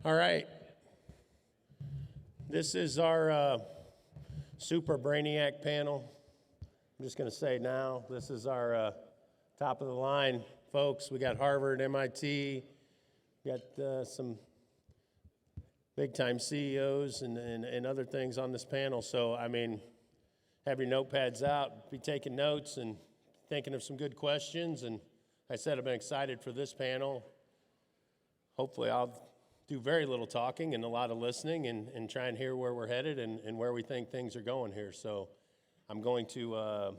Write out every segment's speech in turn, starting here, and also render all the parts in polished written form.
All right. This is our Super Brainiac panel. I'm just going to say now, this is our top of the line folks. We got Harvard, MIT, we got some big time CEOs and other things on this panel. So, I mean, have your notepads out, be taking notes and thinking of some good questions. And I said I've been excited for this panel. Hopefully I'll do very little talking and a lot of listening and try and hear where we're headed and where we think things are going here. So I'm going to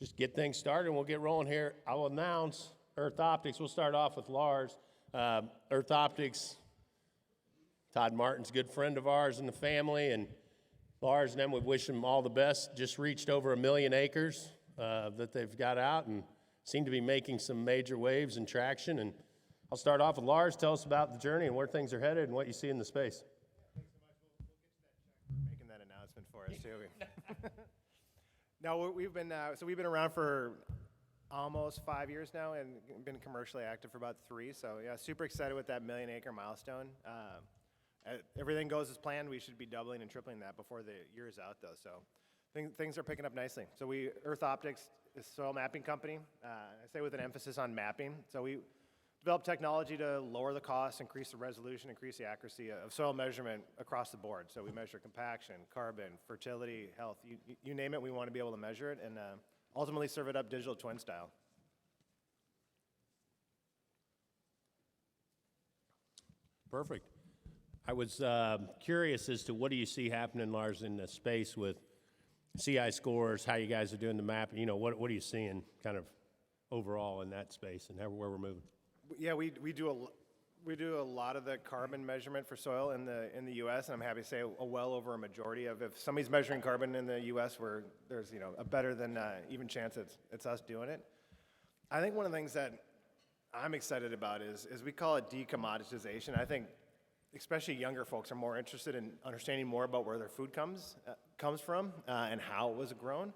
just get things started and we'll get rolling here. I'll announce Earth Optics. We'll start off with Lars. Earth Optics, Todd Martin's a good friend of ours in the family, and Lars and them, we wish them all the best. Just reached over 1 million acres that they've got out and seem to be making some major waves and traction. And I'll start off with Lars. Tell us about the journey and where things are headed and what you see in the space. Thanks so much. We'll get to that check for making that announcement for us too. No, we've been around for almost 5 years now and been commercially active for about 3. So yeah, super excited with that 1 million acre milestone. Everything goes as planned. We should be doubling and tripling that before the year is out though. So things are picking up nicely. So Earth Optics is a soil mapping company. I say with an emphasis on mapping. So we develop technology to lower the cost, increase the resolution, increase the accuracy of soil measurement across the board. So we measure compaction, carbon, fertility, health, you name it, we want to be able to measure it and ultimately serve it up digital twin style. Perfect. I was curious as to what do you see happening, Lars, in the space with CI scores, how you guys are doing the mapping, you know, what are you seeing kind of overall in that space and where we're moving? Yeah, we do a lot of the carbon measurement for soil in the U.S. and I'm happy to say well over a majority of if somebody's measuring carbon in the U.S. where there's a better than even chance it's us doing it. I think one of the things that I'm excited about is we call it decommoditization. I think especially younger folks are more interested in understanding more about where their food comes from and how it was grown,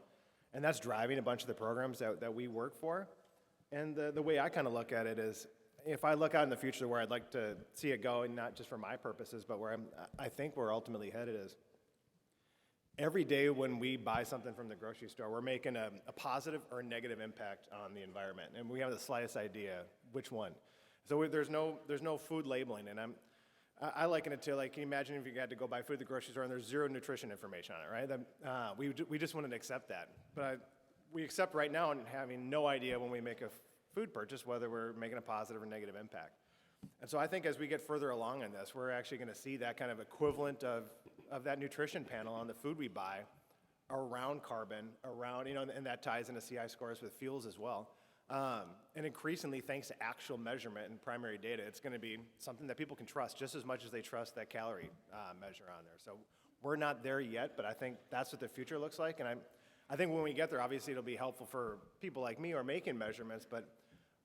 and that's driving a bunch of the programs that we work for. And the way I kind of look at it is, if I look out in the future where I'd like to see it go, and not just for my purposes, but where I think we're ultimately headed is, every day when we buy something from the grocery store, we're making a positive or a negative impact on the environment, and we have the slightest idea which one. So there's no food labeling, and I liken it to, like, can you imagine if you had to go buy food at the grocery store and there's zero nutrition information on it, right? We just wouldn't accept that. But we accept right now and having no idea when we make a food purchase whether we're making a positive or negative impact. And so I think as we get further along in this, we're actually going to see that kind of equivalent of that nutrition panel on the food we buy around carbon, and that ties into CI scores with fuels as well. And increasingly, thanks to actual measurement and primary data, it's going to be something that people can trust just as much as they trust that calorie measure on there. So we're not there yet, but I think that's what the future looks like. And I think when we get there, obviously it'll be helpful for people like me who are making measurements, but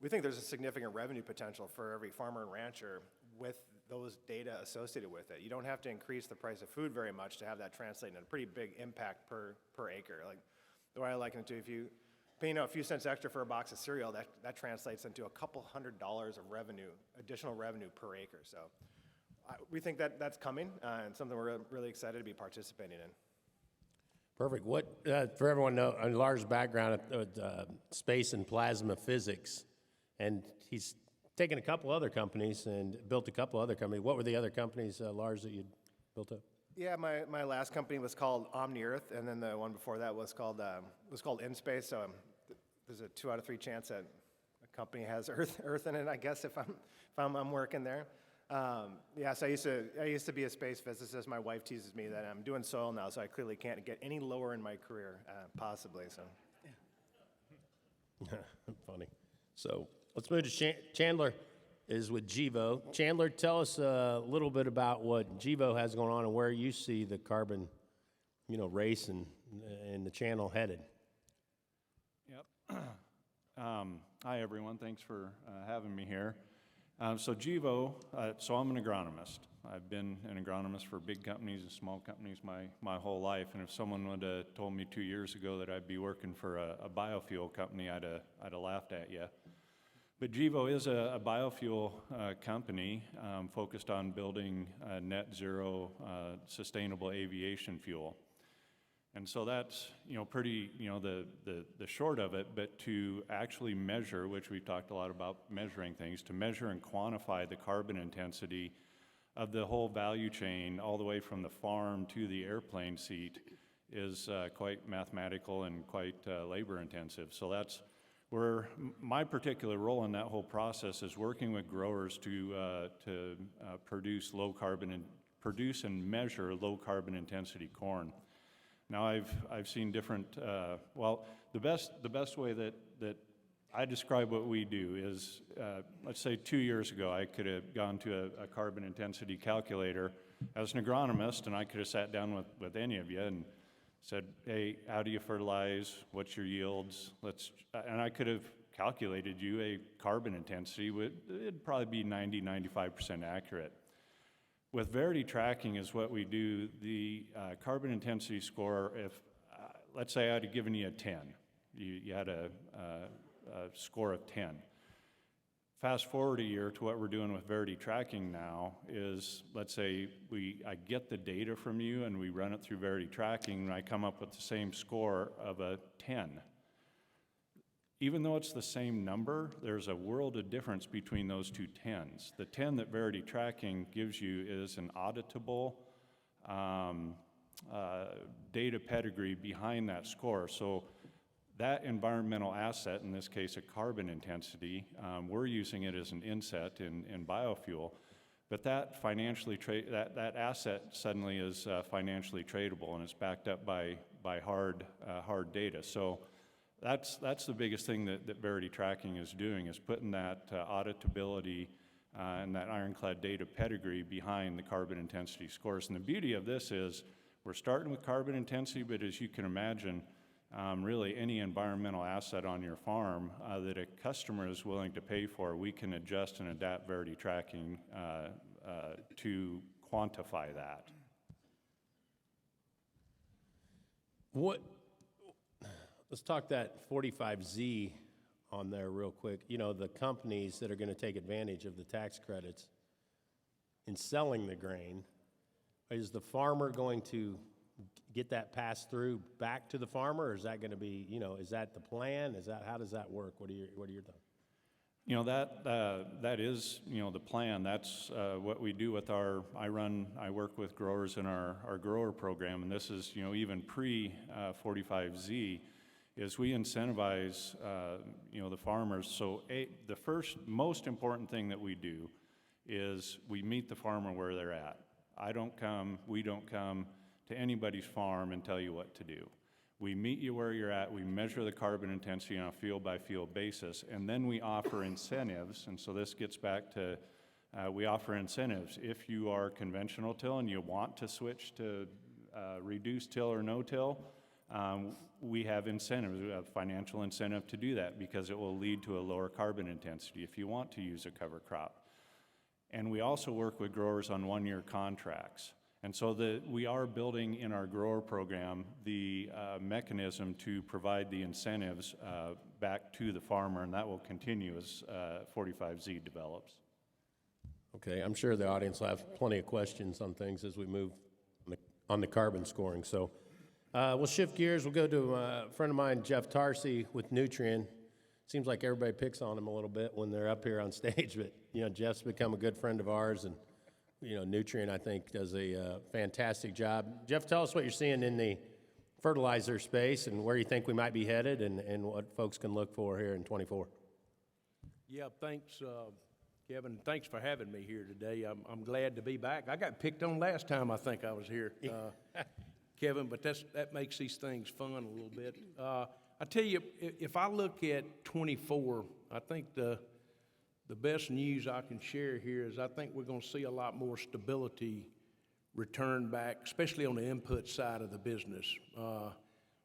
we think there's a significant revenue potential for every farmer and rancher with those data associated with it. You don't have to increase the price of food very much to have that translate in a pretty big impact per acre. Like the way I liken it to, if you pay a few cents extra for a box of cereal, that translates into a couple $100 of revenue, additional revenue per acre. So we think that's coming and something we're really excited to be participating in. Perfect. What for everyone know, Lars' background with space and plasma physics, and he's taken a couple other companies and built a couple other companies. What were the other companies, Lars, that you built up? Yeah, my last company was called Omni-Earth, and then the one before that was called InSpace. So there's a 2 out of 3 chance that a company has Earth in it, I guess, if I'm working there. So I used to be a space physicist. My wife teases me that I'm doing soil now, so I clearly can't get any lower in my career, possibly. So, yeah. Funny. So let's move to Chandler. Is with Gevo. Chandler, tell us a little bit about what Gevo has going on and where you see the carbon, race and the channel headed. Yep. Hi, everyone. Thanks for having me here. So Gevo, so I'm an agronomist. I've been an agronomist for big companies and small companies my whole life. And if someone would have told me 2 years ago that I'd be working for a biofuel company, I'd have laughed at you. But Gevo is a biofuel company focused on building net zero sustainable aviation fuel. And so that's, pretty, the short of it, but to actually measure, which we've talked a lot about measuring things, to measure and quantify the carbon intensity of the whole value chain all the way from the farm to the airplane seat is quite mathematical and quite labor intensive. So that's where my particular role in that whole process is working with growers to produce produce and measure low carbon intensity corn. Now I've seen different, the best way that I describe what we do is, let's say 2 years ago, I could have gone to a carbon intensity calculator as an agronomist, and I could have sat down with any of you and said, hey, how do you fertilize? What's your yields? And I could have calculated you a carbon intensity. It'd probably be 95% accurate. With Verity tracking is what we do. The carbon intensity score, if let's say I had given you a 10, you had a score of 10. Fast forward a year to what we're doing with Verity tracking now is, let's say I get the data from you and we run it through Verity tracking and I come up with the same score of a 10. Even though it's the same number, there's a world of difference between those two 10s. The 10 that Verity tracking gives you is an auditable data pedigree behind that score. So that environmental asset, in this case a carbon intensity, we're using it as an inset in biofuel, but that that asset suddenly is financially tradable and it's backed up by hard data. So that's the biggest thing that Verity tracking is doing, is putting that auditability and that ironclad data pedigree behind the carbon intensity scores. And the beauty of this is we're starting with carbon intensity, but as you can imagine, really any environmental asset on your farm that a customer is willing to pay for, we can adjust and adapt Verity tracking to quantify that. Let's talk that 45Z on there real quick. The companies that are going to take advantage of the tax credits in selling the grain, is the farmer going to get that passed through back to the farmer, or is that going to be, is that the plan? How does that work? What are your thoughts? That is, the plan. That's what we do with I work with growers in our grower program, and this is, even pre-45Z, is we incentivize, the farmers. So the first most important thing that we do is we meet the farmer where they're at. We don't come to anybody's farm and tell you what to do. We meet you where you're at, we measure the carbon intensity on a field-by-field basis, and then we offer incentives. And so this gets back to, we offer incentives. If you are conventional till and you want to switch to reduced till or no-till, we have incentives. We have financial incentive to do that because it will lead to a lower carbon intensity if you want to use a cover crop. And we also work with growers on one-year contracts. And so we are building in our grower program the mechanism to provide the incentives back to the farmer, and that will continue as 45Z develops. Okay, I'm sure the audience will have plenty of questions on things as we move on the carbon scoring. So we'll shift gears. We'll go to a friend of mine, Jeff Tarsi, with Nutrien. Seems like everybody picks on him a little bit when they're up here on stage, but Jeff's become a good friend of ours, and Nutrien, I think, does a fantastic job. Jeff, tell us what you're seeing in the fertilizer space and where you think we might be headed and what folks can look for here in 24. Yeah, thanks, Kevin. Thanks for having me here today. I'm glad to be back. I got picked on last time I think I was here, Kevin, but that makes these things fun a little bit. I tell you, if I look at 24, I think the best news I can share here is I think we're going to see a lot more stability return back, especially on the input side of the business.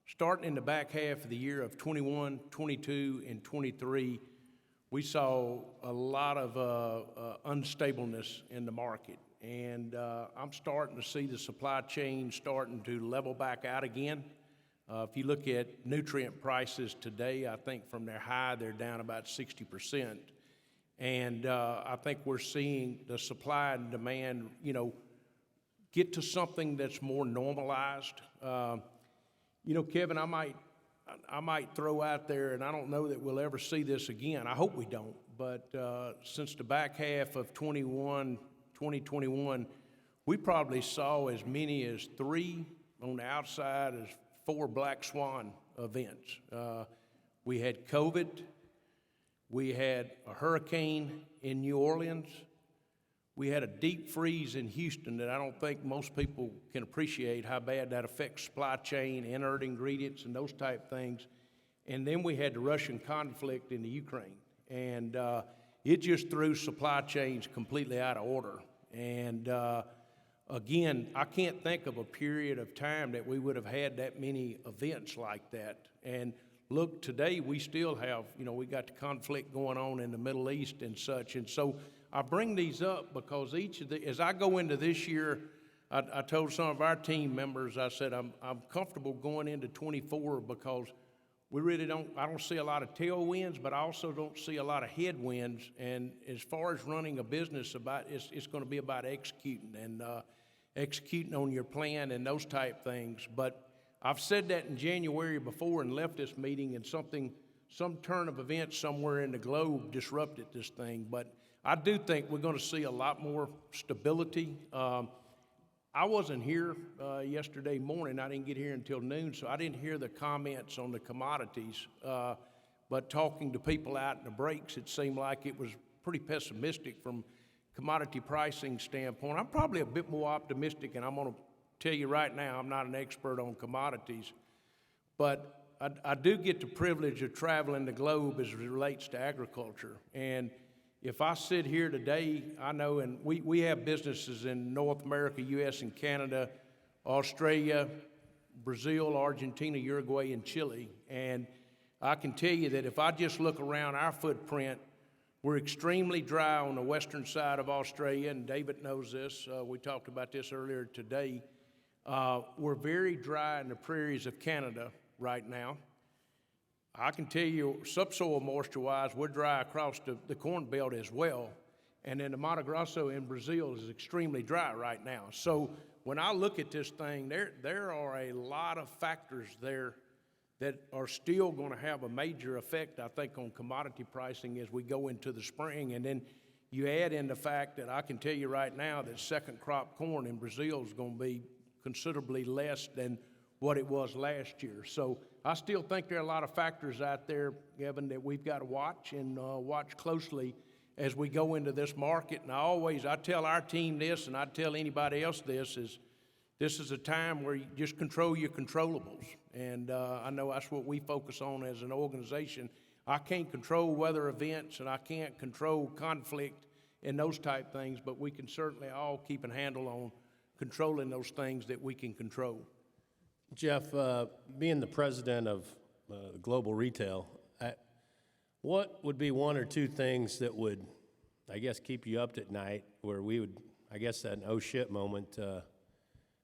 Starting in the back half of the year of 21, 22, and 23, we saw a lot of unstableness in the market. And I'm starting to see the supply chain starting to level back out again. If you look at nutrient prices today, I think from their high, they're down about 60%. And I think we're seeing the supply and demand, get to something that's more normalized. Kevin, I might throw out there, and I don't know that we'll ever see this again. I hope we don't. But since the back half of 2021, we probably saw as many as 3 on the outside as 4 black swan events. We had COVID. We had a hurricane in New Orleans. We had a deep freeze in Houston that I don't think most people can appreciate how bad that affects supply chain, inert ingredients, and those type things. And then we had the Russian conflict in the Ukraine. And it just threw supply chains completely out of order. And again, I can't think of a period of time that we would have had that many events like that. And look, today we still have, we got the conflict going on in the Middle East and such. And so I bring these up because as I go into this year, I told some of our team members, I said, I'm comfortable going into 24 because we really I don't see a lot of tailwinds, but I also don't see a lot of headwinds. And as far as running a business, it's going to be about executing and executing on your plan and those type things. But I've said that in January before and left this meeting, and some turn of events somewhere in the globe disrupted this thing. But I do think we're going to see a lot more stability. I wasn't here yesterday morning. I didn't get here until noon, so I didn't hear the comments on the commodities. But talking to people out in the breaks, it seemed like it was pretty pessimistic from commodity pricing standpoint. I'm probably a bit more optimistic, and I'm going to tell you right now, I'm not an expert on commodities, but I do get the privilege of traveling the globe as it relates to agriculture. And if I sit here today, I know, and we have businesses in North America, U.S. and Canada, Australia, Brazil, Argentina, Uruguay, and Chile. And I can tell you that if I just look around our footprint, we're extremely dry on the western side of Australia, and David knows this. We talked about this earlier today. We're very dry in the prairies of Canada right now. I can tell you, subsoil moisture-wise, we're dry across the Corn Belt as well. And then the Mato Grosso in Brazil is extremely dry right now. So when I look at this thing, there are a lot of factors there that are still going to have a major effect, I think, on commodity pricing as we go into the spring. And then you add in the fact that I can tell you right now that second crop corn in Brazil is going to be considerably less than what it was last year. So I still think there are a lot of factors out there, Kevin, that we've got to watch and watch closely as we go into this market. And I tell our team this, and I tell anybody else this is a time where you just control your controllables. And I know that's what we focus on as an organization. I can't control weather events, and I can't control conflict and those type things, but we can certainly all keep a handle on controlling those things that we can control. Jeff, being the president of Global Retail, what would be 1 or 2 things that would, I guess, keep you up at night where we would, I guess, that oh shit moment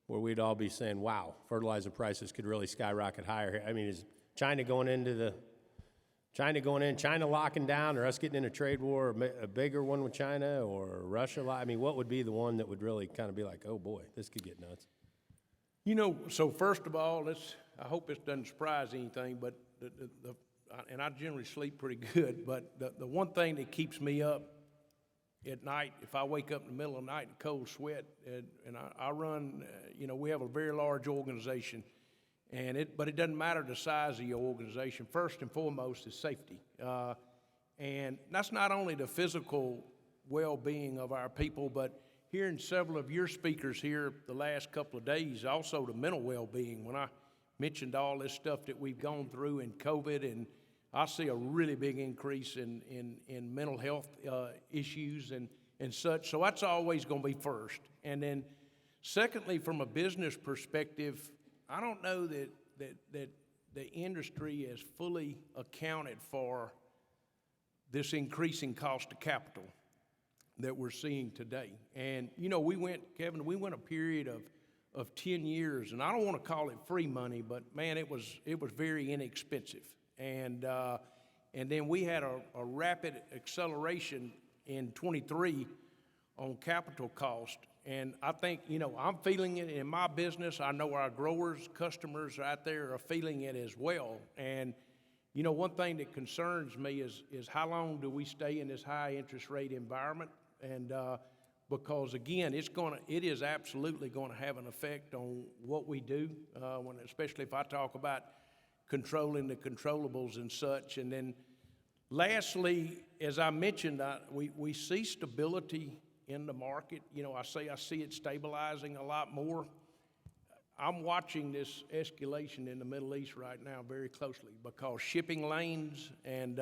where we'd all be saying, wow, fertilizer prices could really skyrocket higher? I mean, is China locking down, or us getting in a trade war, a bigger one with China, or Russia? I mean, what would be the one that would really kind of be like, oh boy, this could get nuts? So first of all, I hope this doesn't surprise anything, but and I generally sleep pretty good, but the one thing that keeps me up at night, if I wake up in the middle of the night in cold sweat, and I run, we have a very large organization, but it doesn't matter the size of your organization. First and foremost is safety. And that's not only the physical well-being of our people, but hearing several of your speakers here the last couple of days, also the mental well-being. When I mentioned all this stuff that we've gone through in COVID, and I see a really big increase in mental health issues and such. So that's always going to be first. And then secondly, from a business perspective, I don't know that the industry has fully accounted for this increasing cost of capital that we're seeing today. And, we went a period of 10 years, and I don't want to call it free money, but man, it was very inexpensive. And then we had a rapid acceleration in '23 on capital cost. And I think, I'm feeling it in my business. I know our growers, customers out there are feeling it as well. And, one thing that concerns me is how long do we stay in this high interest rate environment? And because again, it is absolutely going to have an effect on what we do, especially if I talk about controlling the controllables and such. And then lastly, as I mentioned, we see stability in the market. I see it stabilizing a lot more. I'm watching this escalation in the Middle East right now very closely because shipping lanes and,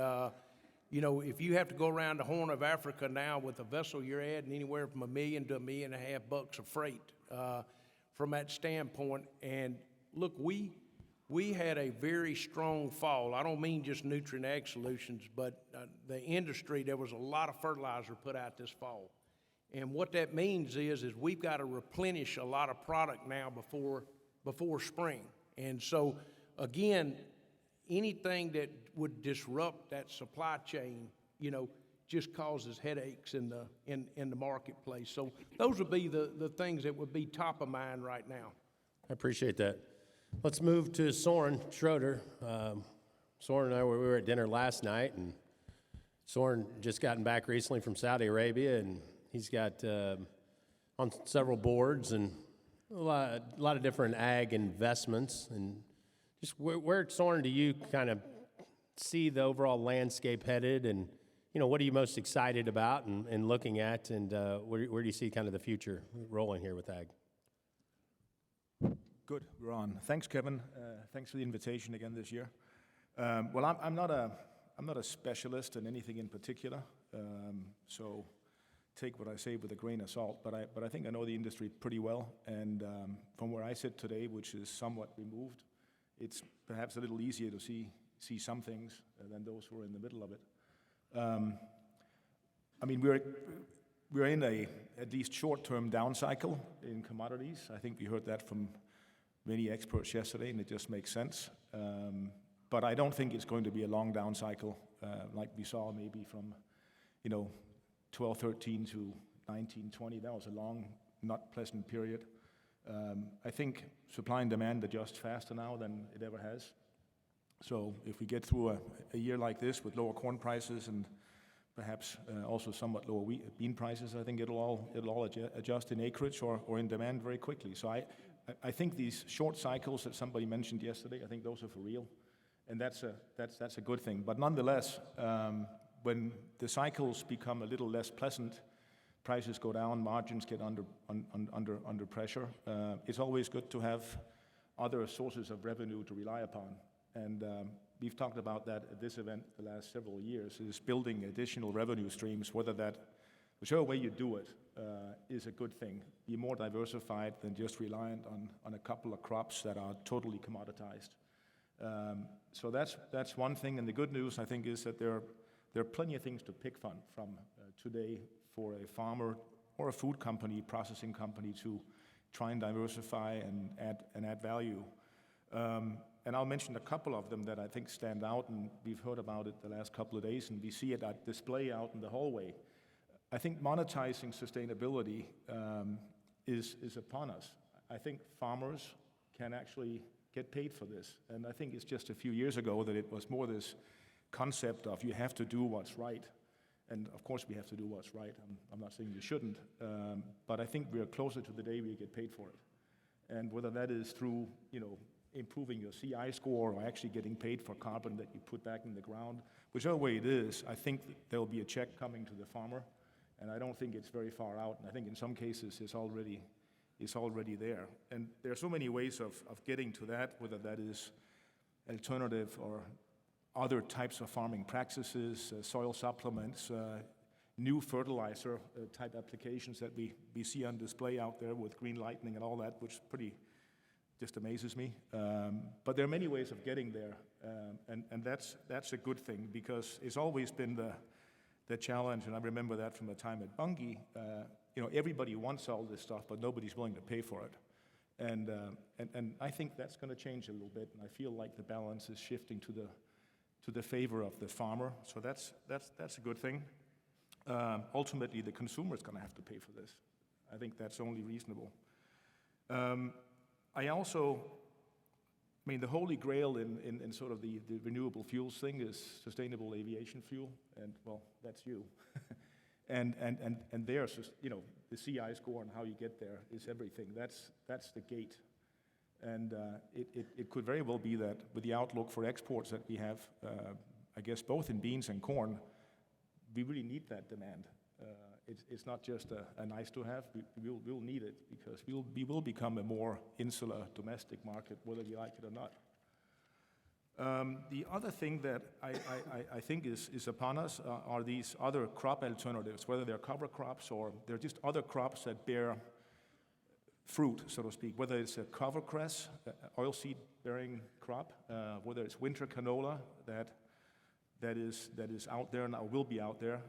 if you have to go around the Horn of Africa now with a vessel, you're adding anywhere from $1 million to $1.5 million of freight from that standpoint. And look, we had a very strong fall. I don't mean just Nutrient Ag Solutions, but the industry, there was a lot of fertilizer put out this fall. And what that means is we've got to replenish a lot of product now before spring. And so, again, anything that would disrupt that supply chain, just causes headaches in the marketplace. So those would be the things that would be top of mind right now. I appreciate that. Let's move to Soren Schroder. Soren and I we were at dinner last night, and Soren just gotten back recently from Saudi Arabia, and he's got on several boards and a lot of different ag investments. And just where Soren, do you kind of see the overall landscape headed, and what are you most excited about and looking at, and where do you see kind of the future rolling here with ag? Good, we're on. Thanks, Kevin. Thanks for the invitation again this year. Well, I'm not a specialist in anything in particular, so take what I say with a grain of salt. But I think I know the industry pretty well, and from where I sit today, which is somewhat removed, it's perhaps a little easier to see some things than those who are in the middle of it. I mean, we're in a at least short-term down cycle in commodities. I think we heard that from many experts yesterday, and it just makes sense. But I don't think it's going to be a long down cycle like we saw maybe from 12, 13 to 19, 20. That was a long, not pleasant period. I think supply and demand adjust faster now than it ever has. So if we get through a year like this with lower corn prices and perhaps also somewhat lower bean prices, I think it'll all adjust in acreage or in demand very quickly. So I think these short cycles that somebody mentioned yesterday, I think those are for real, and that's a good thing. But nonetheless, when the cycles become a little less pleasant, prices go down, margins get under pressure. It's always good to have other sources of revenue to rely upon, and we've talked about that at this event the last several years. Is building additional revenue streams, whichever way you do it, is a good thing. Be more diversified than just reliant on a couple of crops that are totally commoditized. So that's one thing, and the good news, I think, is that there are plenty of things to pick from today for a farmer or a food company, processing company, to try and diversify and add value. And I'll mention a couple of them that I think stand out, and we've heard about it the last couple of days, and we see it at display out in the hallway. I think monetizing sustainability is upon us. I think farmers can actually get paid for this, and I think it's just a few years ago that it was more this concept of you have to do what's right, and of course we have to do what's right. I'm not saying you shouldn't, but I think we are closer to the day we get paid for it, and whether that is through improving your CI score or actually getting paid for carbon that you put back in the ground, whichever way it is, I think there will be a check coming to the farmer, and I don't think it's very far out, and I think in some cases it's already there. And there are so many ways of getting to that, whether that is alternative or other types of farming practices, soil supplements, new fertilizer type applications that we see on display out there with green lightning and all that, which just amazes me. But there are many ways of getting there, and that's a good thing, because it's always been the challenge, and I remember that from the time at Bunge. Everybody wants all this stuff, but nobody's willing to pay for it. And I think that's going to change a little bit, and I feel like the balance is shifting to the favor of the farmer. So that's a good thing. ultimately the consumer is going to have to pay for this. I think that's only reasonable. The holy grail in sort of the renewable fuels thing is sustainable aviation fuel, and well, that's you. and there's just, the CI score and how you get there is everything. That's the gate. And it could very well be that with the outlook for exports that we have, I guess both in beans and corn, we really need that demand. It's not just a nice to have. We'll need it because we will become a more insular domestic market, whether we like it or not. The other thing that I think is upon us are these other crop alternatives, whether they're cover crops or they're just other crops that bear fruit, so to speak, whether it's a cover cress, oilseed bearing crop, whether it's winter canola that is out there now, will be out there,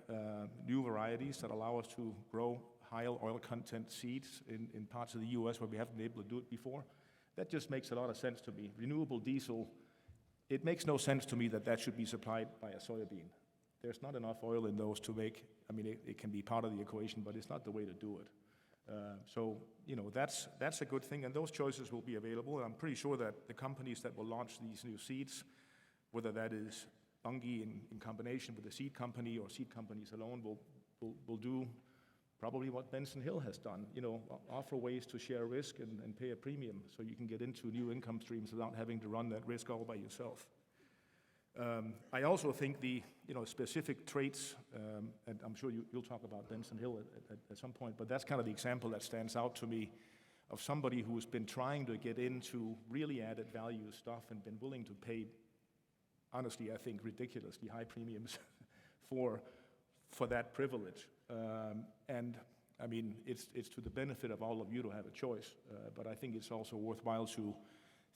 new varieties that allow us to grow high oil content seeds in parts of the U.S. where we haven't been able to do it before. That just makes a lot of sense to me. Renewable diesel, it makes no sense to me that should be supplied by a soybean. There's not enough oil in those to make, it can be part of the equation, but it's not the way to do it. That's a good thing, and those choices will be available. And I'm pretty sure that the companies that will launch these new seeds, whether that is Bunge in combination with the seed company or seed companies alone, will do probably what Benson Hill has done. Offer ways to share risk and pay a premium so you can get into new income streams without having to run that risk all by yourself. I also think the specific traits, and I'm sure you'll talk about Benson Hill at some point, but that's kind of the example that stands out to me of somebody who's been trying to get into really added value stuff and been willing to pay, honestly, I think ridiculously high premiums for that privilege. It's to the benefit of all of you to have a choice, but I think it's also worthwhile to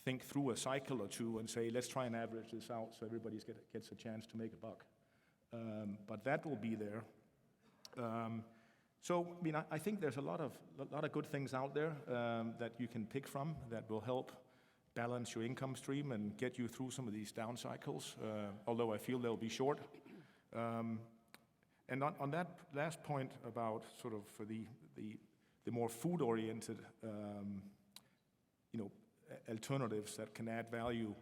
think through a cycle or two and say, let's try and average this out so everybody gets a chance to make a buck. But that will be there. I think there's a lot of good things out there that you can pick from that will help balance your income stream and get you through some of these down cycles, although I feel they'll be short. And on that last point about sort of for the more food-oriented alternatives that can add value,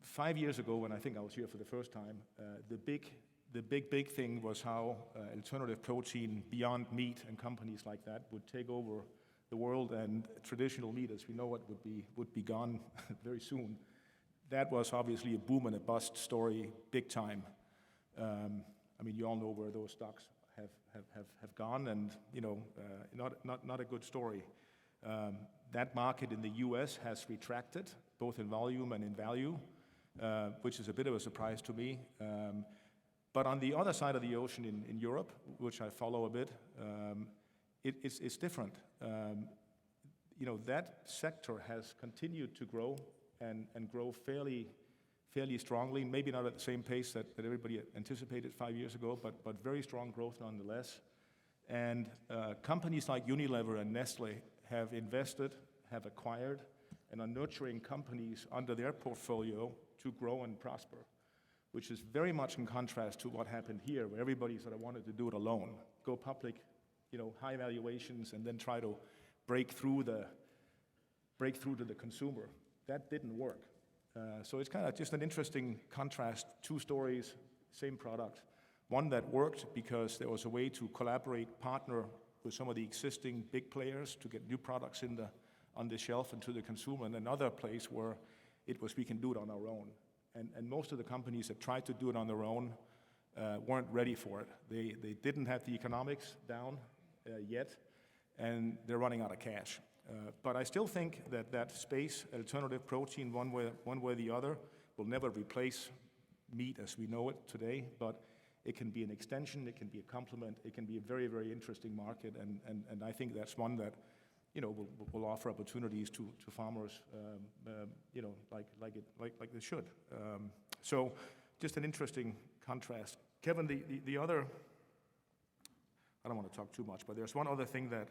5 years ago, when I think I was here for the first time, the big thing was how alternative protein beyond meat and companies like that would take over the world, and traditional meat, as we know it, would be gone very soon. That was obviously a boom and a bust story, big time. You all know where those stocks have gone, and not a good story. That market in the U.S. has retracted, both in volume and in value, which is a bit of a surprise to me. But on the other side of the ocean in Europe, which I follow a bit, it's different. That sector has continued to grow and grow fairly strongly, maybe not at the same pace that everybody anticipated 5 years ago, but very strong growth nonetheless. And companies like Unilever and Nestle have invested, have acquired, and are nurturing companies under their portfolio to grow and prosper, which is very much in contrast to what happened here, where everybody sort of wanted to do it alone, go public, high valuations, and then try to break through to the consumer. That didn't work. So it's kind of just an interesting contrast, two stories, same product. One that worked because there was a way to collaborate, partner with some of the existing big players to get new products on the shelf and to the consumer, and another place where it was we can do it on our own. And most of the companies that tried to do it on their own weren't ready for it. They didn't have the economics down yet, and they're running out of cash. But I still think that space, alternative protein, one way or the other, will never replace meat as we know it today, but it can be an extension, it can be a complement, it can be a very, very interesting market, and I think that's one that will offer opportunities to farmers, like they should. So just an interesting contrast. Kevin, the other, I don't want to talk too much, but there's one other thing that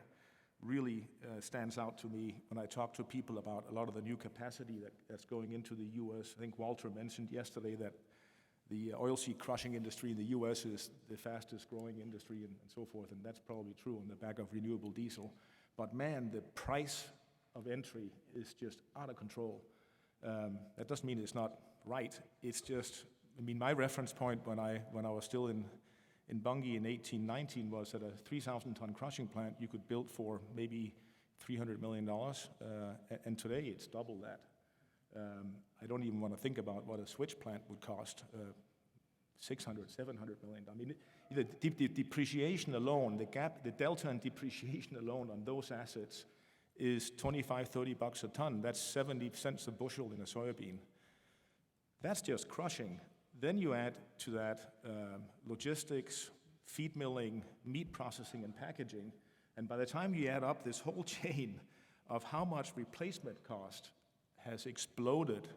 really stands out to me when I talk to people about a lot of the new capacity that's going into the U.S. I think Walter mentioned yesterday that the oilseed crushing industry in the U.S. is the fastest growing industry and so forth, and that's probably true on the back of renewable diesel. But man, the price of entry is just out of control. That doesn't mean it's not right. It's just, I mean, my reference point when I was still in Bunge in 1819 was that a 3,000-ton crushing plant you could build for maybe $300 million, and today it's double that. I don't even want to think about what a switch plant would cost, 600, 700 million. I mean, the depreciation alone, the delta in depreciation alone on those assets is 25, 30 bucks a ton. That's 70 cents a bushel in a soybean. That's just crushing. Then you add to that logistics, feed milling, meat processing, and packaging. And by the time you add up this whole chain of how much replacement cost has exploded,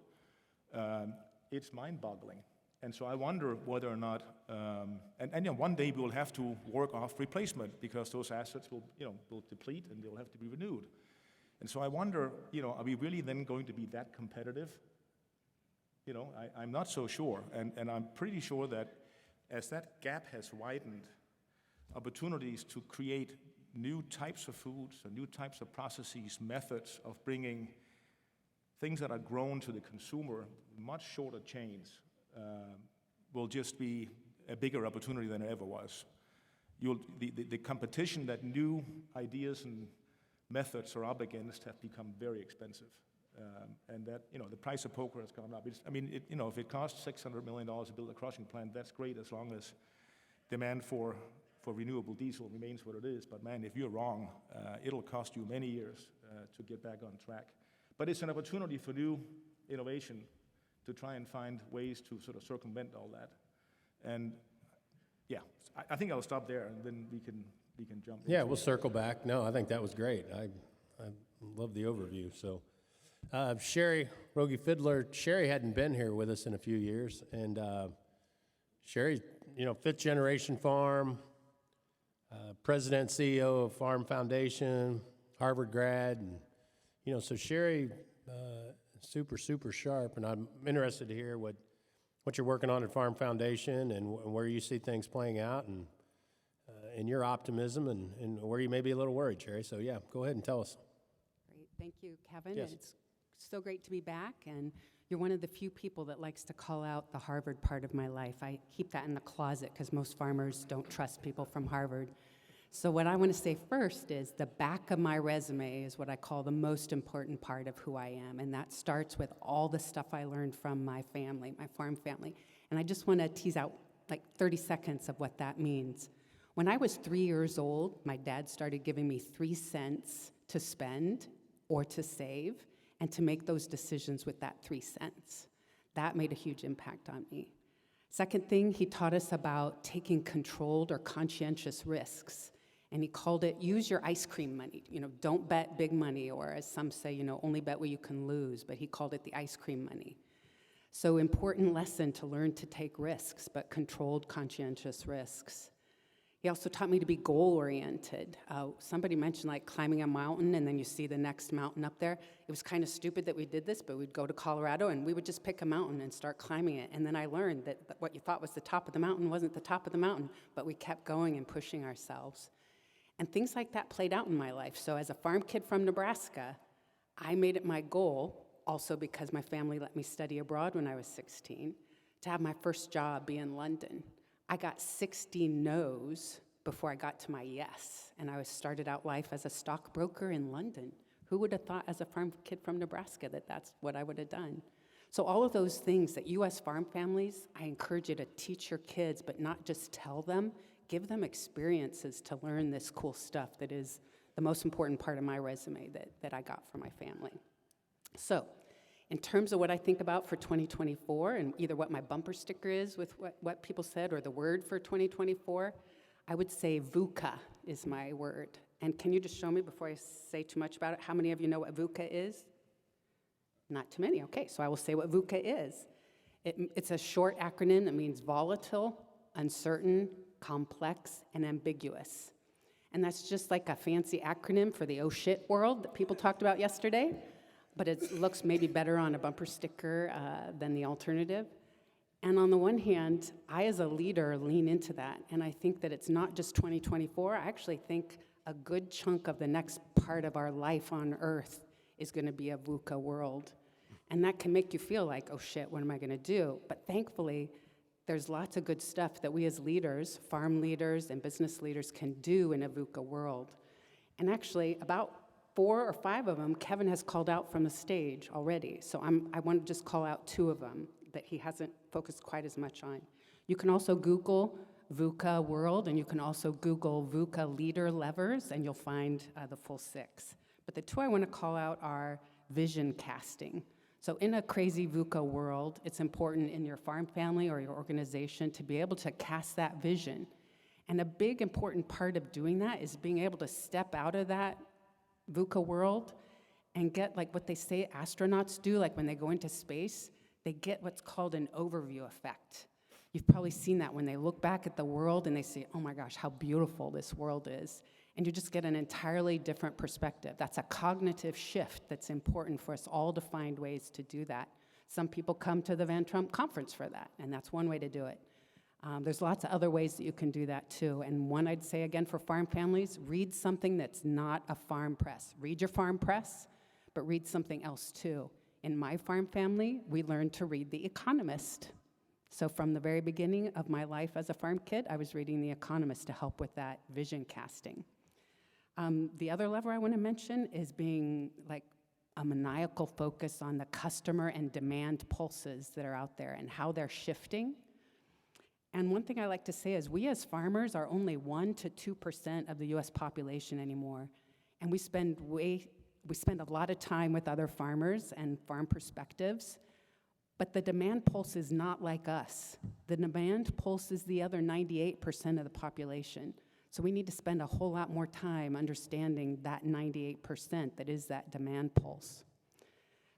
it's mind-boggling. And so I wonder whether or not, one day we will have to work off replacement because those assets will deplete and they'll have to be renewed. And so I wonder, are we really then going to be that competitive? I'm not so sure. And I'm pretty sure that as that gap has widened, opportunities to create new types of foods and new types of processes, methods of bringing things that are grown to the consumer, much shorter chains, will just be a bigger opportunity than it ever was. The competition that new ideas and methods are up against have become very expensive. And that, the price of poker has gone up. If it costs $600 million to build a crushing plant, that's great as long as demand for renewable diesel remains what it is. But man, if you're wrong, it'll cost you many years to get back on track. But it's an opportunity for new innovation to try and find ways to sort of circumvent all that. And yeah, I think I'll stop there, and then we can jump. Yeah, we'll circle back. No, I think that was great. I love the overview. So, Shari Rogge-Fidler, Shari hadn't been here with us in a few years, and Shari, fifth generation farm, president, CEO of Farm Foundation, Harvard grad, and so Shari, super sharp, and I'm interested to hear what you're working on at Farm Foundation and where you see things playing out, and your optimism, and where you may be a little worried, Shari. So yeah, go ahead and tell us. Great, thank you, Kevin. Yes. It's so great to be back, and you're one of the few people that likes to call out the Harvard part of my life. I keep that in the closet because most farmers don't trust people from Harvard. So what I want to say first is the back of my resume is what I call the most important part of who I am, and that starts with all the stuff I learned from my family, my farm family. And I just want to tease out like 30 seconds of what that means. When I was 3 years old, my dad started giving me 3 cents to spend or to save, and to make those decisions with that 3 cents. That made a huge impact on me. Second thing, he taught us about taking controlled or conscientious risks. And he called it, use your ice cream money. Don't bet big money, or as some say, only bet what you can lose. But he called it the ice cream money. So important lesson to learn to take risks, but controlled, conscientious risks. He also taught me to be goal-oriented. Somebody mentioned like climbing a mountain and then you see the next mountain up there. It was kind of stupid that we did this, but we'd go to Colorado and we would just pick a mountain and start climbing it. And then I learned that what you thought was the top of the mountain wasn't the top of the mountain, but we kept going and pushing ourselves. And things like that played out in my life. So as a farm kid from Nebraska, I made it my goal, also because my family let me study abroad when I was 16, to have my first job be in London. I got 60 no's before I got to my yes, and I started out life as a stockbroker in London. Who would have thought as a farm kid from Nebraska that that's what I would have done? So all of those things that U.S. farm families, I encourage you to teach your kids, but not just tell them, give them experiences to learn this cool stuff that is the most important part of my resume that I got from my family. So, in terms of what I think about for 2024, and either what my bumper sticker is with what people said or the word for 2024, I would say VUCA is my word. And can you just show me, before I say too much about it, how many of you know what VUCA is? Not too many. Okay, so I will say what VUCA is. It's a short acronym that means volatile, uncertain, complex, and ambiguous. And that's just like a fancy acronym for the oh shit world that people talked about yesterday. But it looks maybe better on a bumper sticker than the alternative. And on the one hand, I as a leader lean into that, and I think that it's not just 2024. I actually think a good chunk of the next part of our life on Earth is going to be a VUCA world. And that can make you feel like, oh shit, what am I going to do? But thankfully, there's lots of good stuff that we as leaders, farm leaders and business leaders, can do in a VUCA world. And actually, about 4 or 5 of them, Kevin has called out from the stage already. So I want to just call out 2 of them that he hasn't focused quite as much on. You can also Google VUCA world, and you can also Google VUCA leader levers, and you'll find the full 6. But the 2 I want to call out are vision casting. So in a crazy VUCA world, it's important in your farm family or your organization to be able to cast that vision. And a big important part of doing that is being able to step out of that VUCA world and get like what they say astronauts do, like when they go into space, they get what's called an overview effect. You've probably seen that when they look back at the world and they say, oh my gosh, how beautiful this world is. And you just get an entirely different perspective. That's a cognitive shift that's important for us all to find ways to do that. Some people come to the Van Trump conference for that, and that's one way to do it. There's lots of other ways that you can do that too. And one I'd say again for farm families, read something that's not a farm press. Read your farm press, but read something else too. In my farm family, we learned to read The Economist. So from the very beginning of my life as a farm kid, I was reading The Economist to help with that vision casting. The other lever I want to mention is being like a maniacal focus on the customer and demand pulses that are out there and how they're shifting. And one thing I like to say is we as farmers are only 1 to 2% of the US population anymore. And we spend a lot of time with other farmers and farm perspectives, but the demand pulse is not like us. The demand pulse is the other 98% of the population. So we need to spend a whole lot more time understanding that 98% that is that demand pulse.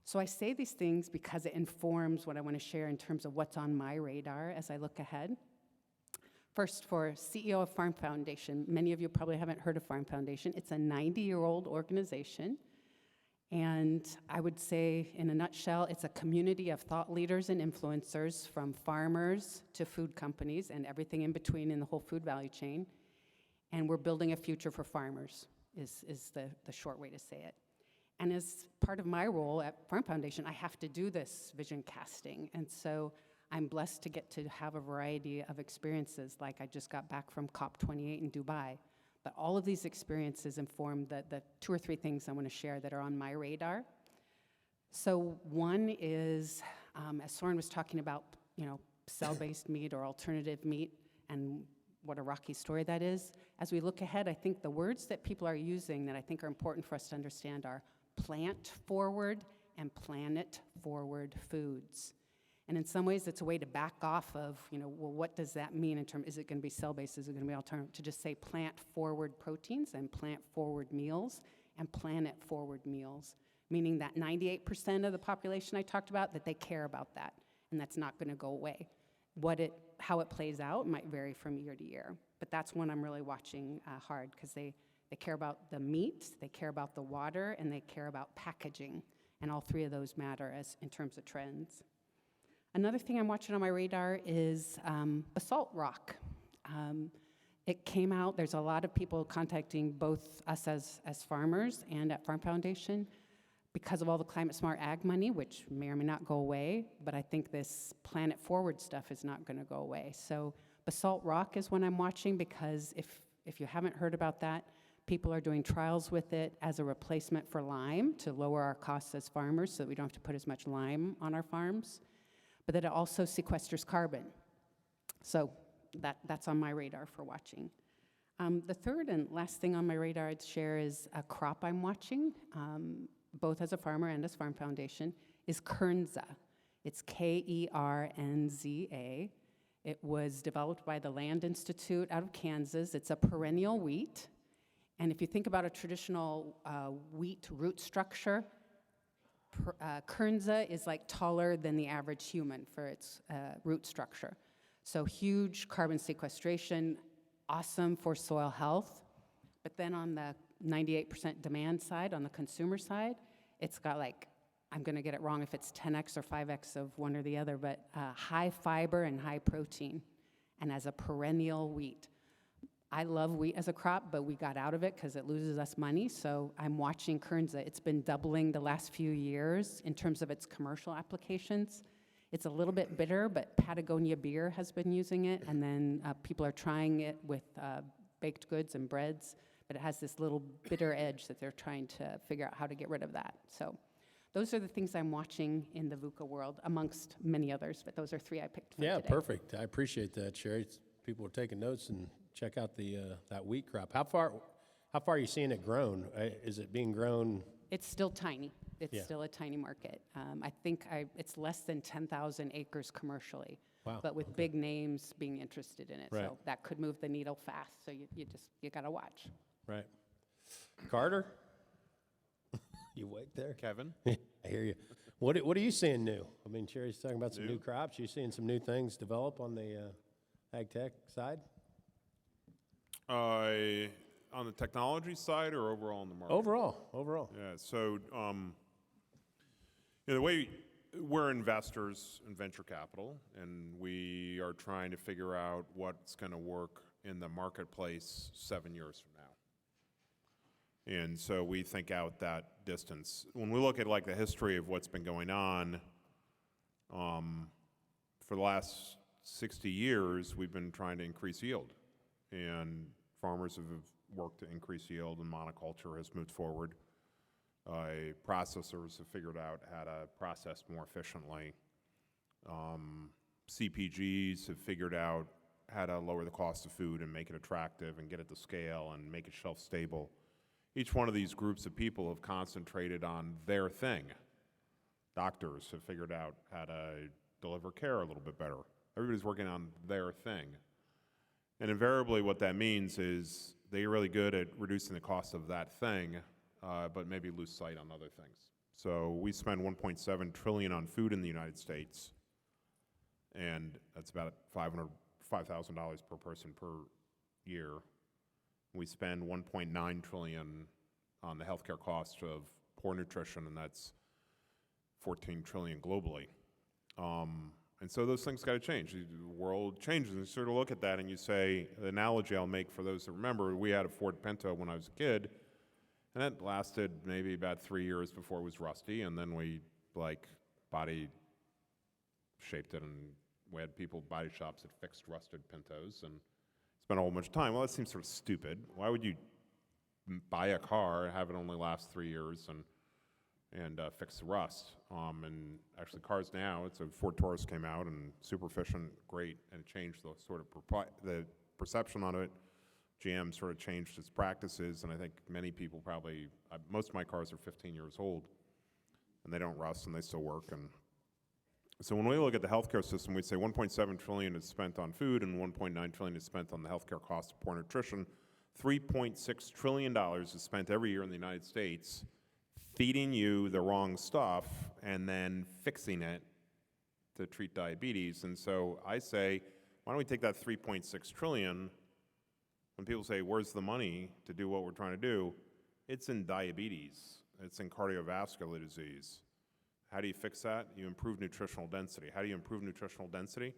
So I say these things because it informs what I want to share in terms of what's on my radar as I look ahead. First, for CEO of Farm Foundation, many of you probably haven't heard of Farm Foundation. It's a 90-year-old organization. And I would say, in a nutshell, it's a community of thought leaders and influencers from farmers to food companies and everything in between in the whole food value chain. And we're building a future for farmers, is the short way to say it. And as part of my role at Farm Foundation, I have to do this vision casting. And so I'm blessed to get to have a variety of experiences, like I just got back from COP28 in Dubai. But all of these experiences inform the 2 or 3 things I want to share that are on my radar. So one is, as Soren was talking about, cell-based meat or alternative meat, and what a rocky story that is. As we look ahead, I think the words that people are using that I think are important for us to understand are plant-forward and planet-forward foods. And in some ways, it's a way to back off of, well, what does that mean in terms, is it going to be cell-based, is it going to be alternative, to just say plant-forward proteins and plant-forward meals and planet-forward meals, meaning that 98% of the population I talked about, that they care about that, and that's not going to go away. How it plays out might vary from year to year, but that's one I'm really watching hard, because they care about the meat, they care about the water, and they care about packaging, and all 3 of those matter in terms of trends. Another thing I'm watching on my radar is basalt rock. It came out, there's a lot of people contacting both us as farmers and at Farm Foundation because of all the climate smart ag money, which may or may not go away, but I think this planet forward stuff is not going to go away. So basalt rock is one I'm watching, because if you haven't heard about that, people are doing trials with it as a replacement for lime to lower our costs as farmers so that we don't have to put as much lime on our farms, but that it also sequesters carbon. So that's on my radar for watching. The third and last thing on my radar I'd share is a crop I'm watching, both as a farmer and as Farm Foundation, is Kernza. It's Kernza. It was developed by the Land Institute out of Kansas. It's a perennial wheat. And if you think about a traditional wheat root structure, Kernza is like taller than the average human for its root structure. So huge carbon sequestration, awesome for soil health. But then on the 98% demand side, on the consumer side, it's got like I'm going to get it wrong if it's 10x or 5x of one or the other, but high fiber and high protein, and as a perennial wheat. I love wheat as a crop, but we got out of it because it loses us money, so I'm watching Kernza. It's been doubling the last few years in terms of its commercial applications. It's a little bit bitter, but Patagonia Beer has been using it, and then people are trying it with baked goods and breads, but it has this little bitter edge that they're trying to figure out how to get rid of that. So those are the things I'm watching in the VUCA world, amongst many others, but those are 3 I picked for Yeah, today. perfect. I appreciate that, Sherry. People are taking notes, and check out the that wheat crop. How far are you seeing it grown? Is it being grown? It's still tiny. It's Yeah. still a tiny market. I think it's less than 10,000 acres commercially. Wow, But with big names being interested in it. Right. So that could move the needle fast. So you got to watch. Right. Carter? You awake there? Kevin? I hear you. What are you seeing new? I mean, Sherry's talking about some new crops. You seeing some new things develop on the ag tech side? On the technology side or overall in the market? Overall. Yeah, so the way we're investors in venture capital, and we are trying to figure out what's going to work in the marketplace 7 years from now. And so we think out that distance. When we look at like the history of what's been going on, for the last 60 years, we've been trying to increase yield. And farmers have worked to increase yield, and monoculture has moved forward. Processors have figured out how to process more efficiently. CPGs have figured out how to lower the cost of food and make it attractive and get it to scale and make it shelf stable. Each one of these groups of people have concentrated on their thing. Doctors have figured out how to deliver care a little bit better. Everybody's working on their thing. And invariably what that means is they're really good at reducing the cost of that thing, but maybe lose sight on other things. So we spend $1.7 trillion on food in the United States, and that's about $5,000 per person per year. We spend $1.9 trillion on the healthcare cost of poor nutrition, and that's $14 trillion globally. And so those things got to change. The world changes, and you sort of look at that and you say, the analogy I'll make for those that remember, we had a Ford Pinto when I was a kid, and that lasted maybe about 3 years before it was rusty, and then we body shaped it, and we had body shops that fixed rusted Pintos, and spent a whole bunch of time. Well, that seems sort of stupid. Why would you buy a car and have it only last 3 years and fix the rust? And actually cars now, it's a Ford Taurus came out and super efficient, great, and it changed the sort of the perception on it. GM sort of changed its practices, and I think many people probably, most of my cars are 15 years old, and they don't rust and they still work. And so when we look at the healthcare system, we say 1.7 trillion is spent on food and 1.9 trillion is spent on the healthcare cost of poor nutrition. $3.6 trillion is spent every year in the United States feeding you the wrong stuff and then fixing it to treat diabetes. And so I say, why don't we take that 3.6 trillion, when people say, where's the money to do what we're trying to do? It's in diabetes. It's in cardiovascular disease. How do you fix that? You improve nutritional density. How do you improve nutritional density?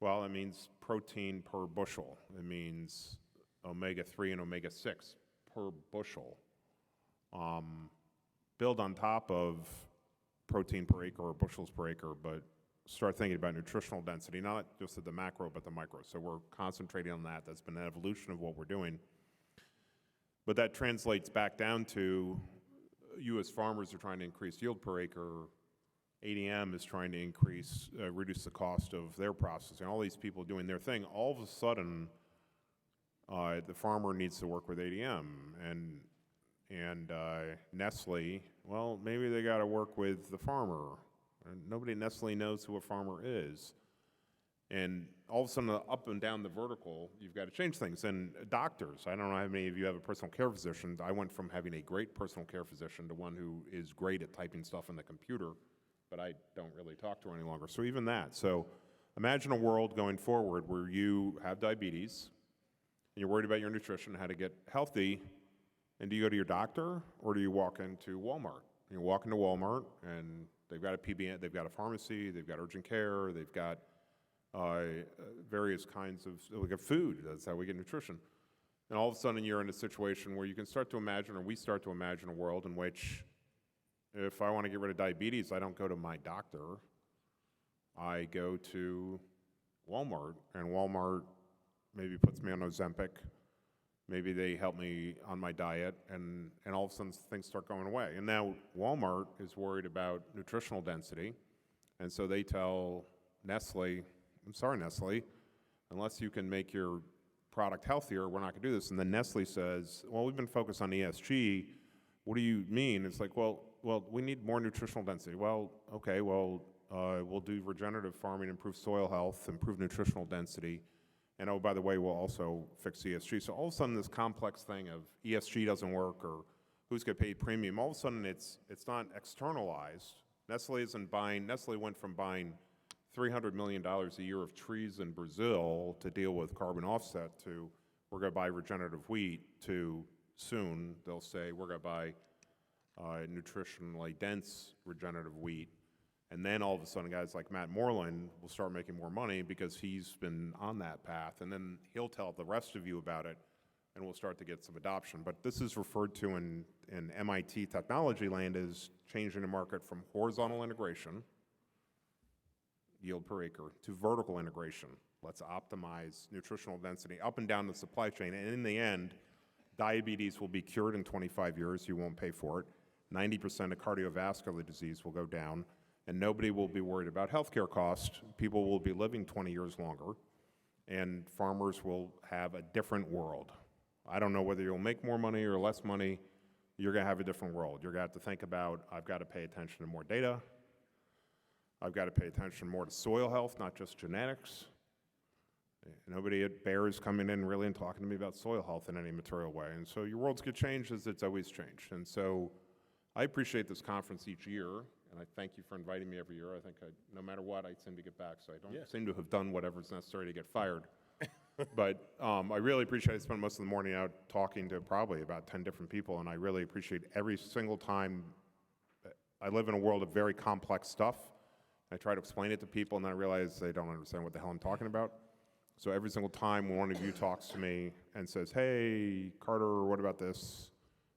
Well, it means protein per bushel. It means omega-3 and omega-6 per bushel. Build on top of protein per acre or bushels per acre, but start thinking about nutritional density, not just at the macro, but the micro. So we're concentrating on that. That's been an evolution of what we're doing. But that translates back down to you as farmers are trying to increase yield per acre. ADM is trying to reduce the cost of their processing. All these people doing their thing. All of a sudden, the farmer needs to work with ADM. And Nestle, well, maybe they got to work with the farmer. And nobody at Nestle knows who a farmer is. And all of a sudden, up and down the vertical, you've got to change things. And doctors, I don't know how many of you have a personal care physician. I went from having a great personal care physician to one who is great at typing stuff in the computer, but I don't really talk to her any longer. So even that. So imagine a world going forward where you have diabetes, and you're worried about your nutrition, how to get healthy, and do you go to your doctor, or do you walk into Walmart? You walk into Walmart, and they've got a PBM, they've got a pharmacy, they've got urgent care, they've got various kinds of, we got food, that's how we get nutrition. And all of a sudden you're in a situation where you can start to imagine, or we start to imagine a world in which if I want to get rid of diabetes, I don't go to my doctor, I go to Walmart, and Walmart maybe puts me on Ozempic, maybe they help me on my diet, and all of a sudden things start going away. And now Walmart is worried about nutritional density, and so they tell Nestle, I'm sorry, Nestle, unless you can make your product healthier, we're not going to do this. And then Nestle says, well, we've been focused on ESG. What do you mean? It's like, well, we need more nutritional density. Well, okay, well, we'll do regenerative farming, improve soil health, improve nutritional density. And oh, by the way, we'll also fix ESG. So all of a sudden, this complex thing of ESG doesn't work, or who's going to pay premium, all of a sudden it's not externalized. Nestle went from buying $300 million a year of trees in Brazil to deal with carbon offset to we're going to buy regenerative wheat to soon they'll say we're going to buy nutritionally dense regenerative wheat. And then all of a sudden guys like Matt Moreland will start making more money because he's been on that path. And then he'll tell the rest of you about it and we'll start to get some adoption. But this is referred to in MIT technology land as changing the market from horizontal integration, yield per acre, to vertical integration. Let's optimize nutritional density up and down the supply chain. And in the end, diabetes will be cured in 25 years. You won't pay for it. 90% of cardiovascular disease will go down. And nobody will be worried about healthcare costs. People will be living 20 years longer. And farmers will have a different world. I don't know whether you'll make more money or less money. You're going to have a different world. You're going to have to think about, I've got to pay attention to more data. I've got to pay attention more to soil health, not just genetics. Nobody at Bayer is coming in really and talking to me about soil health in any material way. And so your world's going to change as it's always changed. And so I appreciate this conference each year, and I thank you for inviting me every year. I think no matter what, I seem to get back, so I don't seem to have done whatever's necessary to get fired. But I really appreciate it. I spent most of the morning out talking to probably about 10 different people, and I really appreciate every single time. I live in a world of very complex stuff. I try to explain it to people, and then I realize they don't understand what the hell I'm talking about. So every single time when one of you talks to me and says, hey, Carter, what about this?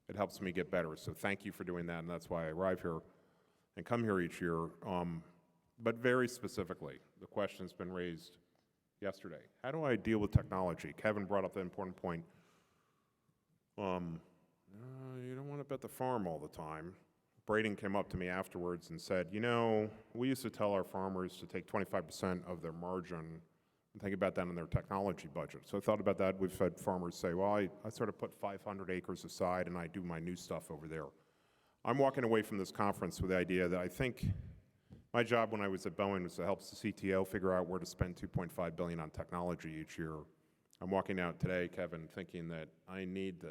It helps me get better. So thank you for doing that, and that's why I arrive here and come here each year. But very specifically, the question's been raised yesterday. How do I deal with technology? Kevin brought up the important point. You don't want to bet the farm all the time. Braden came up to me afterwards and said, you know, we used to tell our farmers to take 25% of their margin and think about that in their technology budget. So I thought about that. We've had farmers say, well, I sort of put 500 acres aside and I do my new stuff over there. I'm walking away from this conference with the idea that I think my job when I was at Boeing was to help the CTO figure out where to spend $2.5 billion on technology each year. I'm walking out today, Kevin, thinking that I need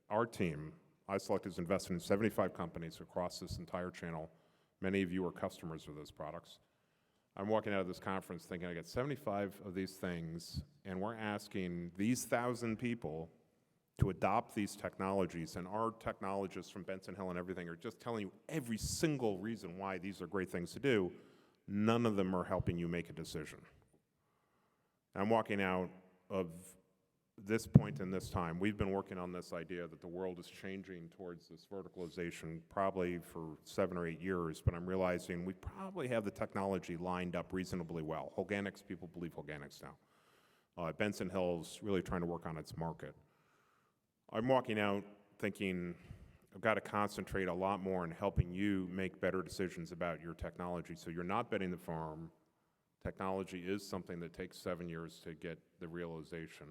our team. I selected as invested in 75 companies across this entire channel. Many of you are customers of those products. I'm walking out of this conference thinking I got 75 of these things, and we're asking these 1,000 people to adopt these technologies, and our technologists from Benson Hill and everything are just telling you every single reason why these are great things to do. None of them are helping you make a decision. I'm walking out of this point in this time. We've been working on this idea that the world is changing towards this verticalization probably for 7 or 8 years, but I'm realizing we probably have the technology lined up reasonably well. Organics, people believe organics now. Benson Hill's really trying to work on its market. I'm walking out thinking I've got to concentrate a lot more on helping you make better decisions about your technology. So you're not betting the farm. Technology is something that takes 7 years to get the realization.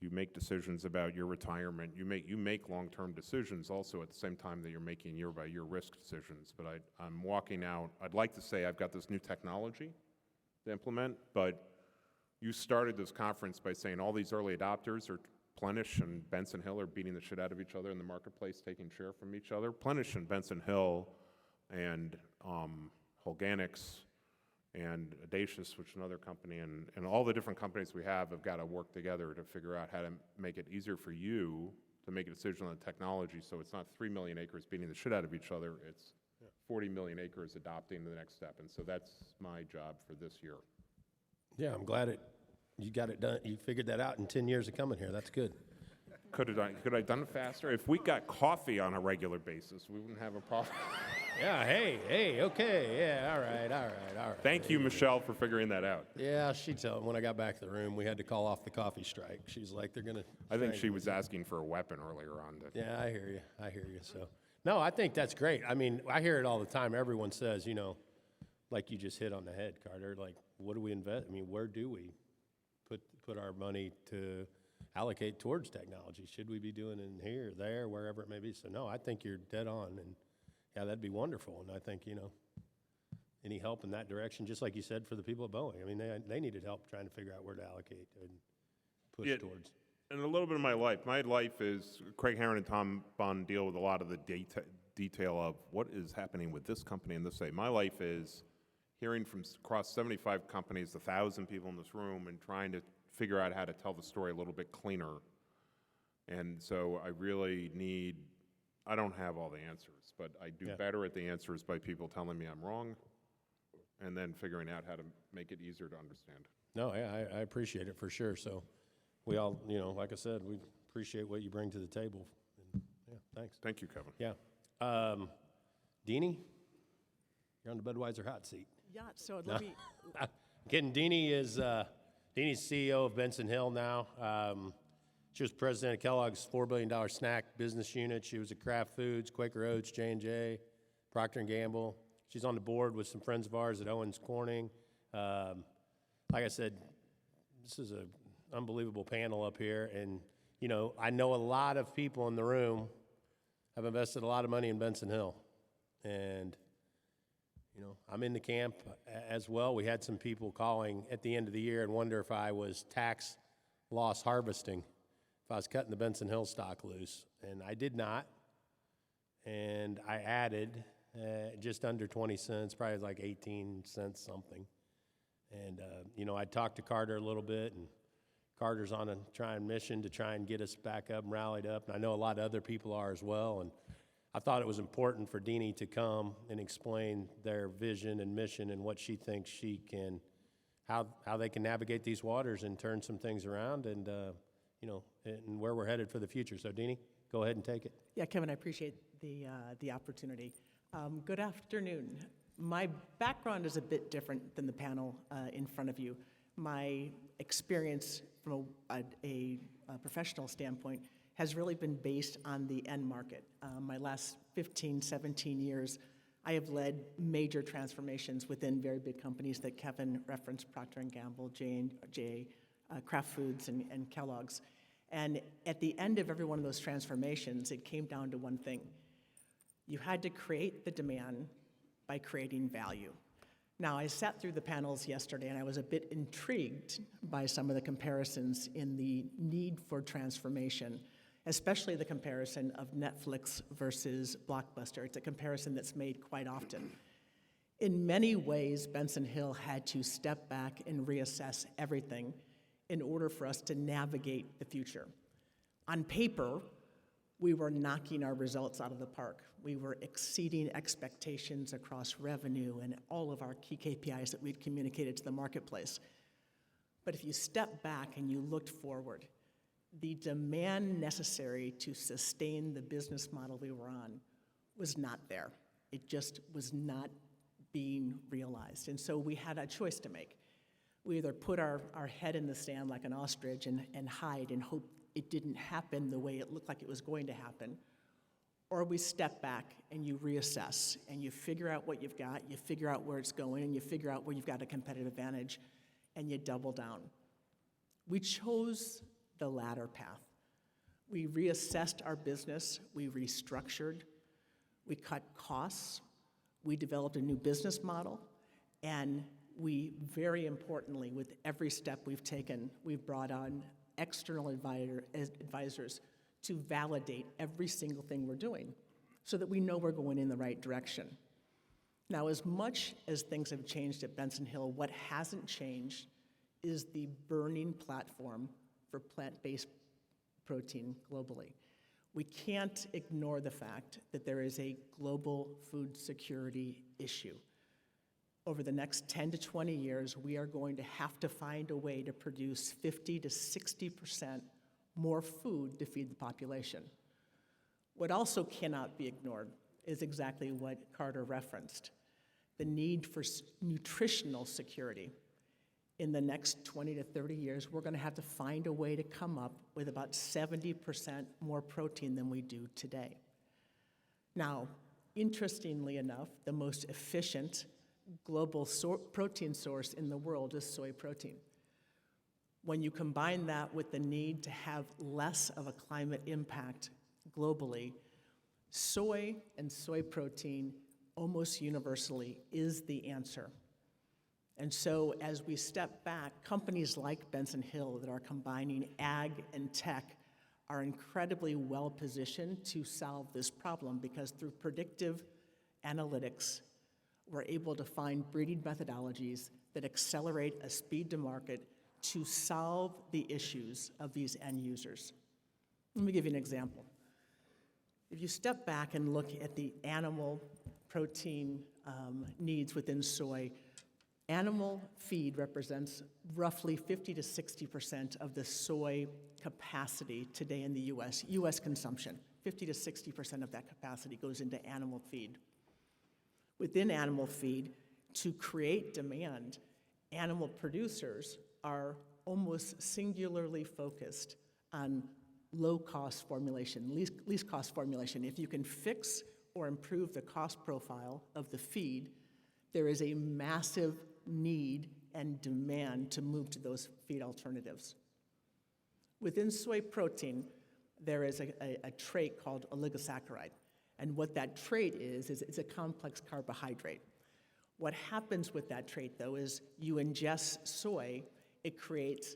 You make decisions about your retirement. You make long-term decisions also at the same time that you're making year-by-year risk decisions. But I'm walking out. I'd like to say I've got this new technology to implement, but you started this conference by saying all these early adopters are Plenish and Benson Hill are beating the shit out of each other in the marketplace, taking share from each other. Plenish and Benson Hill and Organics and Audacious, which is another company, and all the different companies we have got to work together to figure out how to make it easier for you to make a decision on the technology, so it's not 3 million acres beating the shit out of each other, it's 40 million acres adopting the next step, and so that's my job for this year. Yeah, I'm glad you got it done. You figured that out in 10 years of coming here. That's good. Could I done it faster? If we got coffee on a regular basis, we wouldn't have a problem. Yeah, hey, okay, yeah, all right. Thank you, Michelle, for figuring that out. Yeah, she told me when I got back to the room, we had to call off the coffee strike. She's like, they're going to. I think she was asking for a weapon earlier on. Yeah, I hear you. So, no, I think that's great. I mean, I hear it all the time. Everyone says, like you just hit on the head, Carter, like, what do we invest? I mean, where do we put our money to allocate towards technology? Should we be doing it here, there, wherever it may be? So, no, I think you're dead on. And, yeah, that'd be wonderful. And I think, any help in that direction, just like you said, for the people at Boeing. I mean, they needed help trying to figure out where to allocate and push towards. And a little bit of my life is Craig Herron and Tom Bond deal with a lot of the detail of what is happening with this company and this state. My life is hearing from across 75 companies, 1,000 people in this room, and trying to figure out how to tell the story a little bit cleaner. And so I don't have all the answers, but I do better at the answers by people telling me I'm wrong and then figuring out how to make it easier to understand. No, yeah, I appreciate it for sure. So we all, like I said, we appreciate what you bring to the table. And, yeah, thanks. Thank you, Kevin. Yeah. Deanie, you're on the Budweiser hot seat. Yeah, so let me. Kidding. Deanie's CEO of Benson Hill now. She was president of Kellogg's $4 billion snack business unit. She was at Kraft Foods, Quaker Oats, J&J, Procter & Gamble. She's on the board with some friends of ours at Owens Corning. Like I said, this is an unbelievable panel up here. And, I know a lot of people in the room have invested a lot of money in Benson Hill. And, I'm in the camp as well. We had some people calling at the end of the year and wonder if I was tax loss harvesting, if I was cutting the Benson Hill stock loose. And I did not. And I added just under 20 cents, probably like 18 cents something. And, I talked to Carter a little bit, and Carter's on a mission to try and get us back up and rallied up. And I know a lot of other people are as well. And I thought it was important for Deanie to come and explain their vision and mission and what she thinks how they can navigate these waters and turn some things around and, and where we're headed for the future. So, Deanie, go ahead and take it. Yeah, Kevin, I appreciate the opportunity. Good afternoon. My background is a bit different than the panel in front of you. My experience from a professional standpoint has really been based on the end market. My last 15, 17 years, I have led major transformations within very big companies that Kevin referenced, Procter & Gamble, J&J, Kraft Foods, and Kellogg's. And at the end of every one of those transformations, it came down to one thing. You had to create the demand by creating value. Now, I sat through the panels yesterday, and I was a bit intrigued by some of the comparisons in the need for transformation, especially the comparison of Netflix versus Blockbuster. It's a comparison that's made quite often. In many ways, Benson Hill had to step back and reassess everything in order for us to navigate the future. On paper, we were knocking our results out of the park. We were exceeding expectations across revenue and all of our key KPIs that we'd communicated to the marketplace. But if you step back and you looked forward, the demand necessary to sustain the business model we were on was not there. It just was not being realized. And so we had a choice to make. We either put our head in the sand like an ostrich and hide and hope it didn't happen the way it looked like it was going to happen, or we step back and you reassess and you figure out what you've got, you figure out where it's going, and you figure out where you've got a competitive advantage, and you double down. We chose the latter path. We reassessed our business, we restructured, we cut costs, we developed a new business model, and we, very importantly, with every step we've taken, we've brought on external advisors to validate every single thing we're doing so that we know we're going in the right direction. Now, as much as things have changed at Benson Hill, what hasn't changed is the burning platform for plant-based protein globally. We can't ignore the fact that there is a global food security issue. Over the next 10 to 20 years, we are going to have to find a way to produce 50 to 60% more food to feed the population. What also cannot be ignored is exactly what Carter referenced, the need for nutritional security. In the next 20 to 30 years, we're going to have to find a way to come up with about 70% more protein than we do today. Now, interestingly enough, the most efficient global protein source in the world is soy protein. When you combine that with the need to have less of a climate impact globally, soy and soy protein almost universally is the answer. And so as we step back, companies like Benson Hill that are combining ag and tech are incredibly well positioned to solve this problem, because through predictive analytics, we're able to find breeding methodologies that accelerate a speed to market to solve the issues of these end users. Let me give you an example. If you step back and look at the animal protein needs within soy, animal feed represents roughly 50 to 60% of the soy capacity today in the US consumption. 50 to 60% of that capacity goes into animal feed. Within animal feed, to create demand, animal producers are almost singularly focused on low-cost formulation, least cost formulation. If you can fix or improve the cost profile of the feed, there is a massive need and demand to move to those feed alternatives. Within soy protein, there is a trait called oligosaccharide. And what that trait is it's a complex carbohydrate. What happens with that trait, though, is you ingest soy, it creates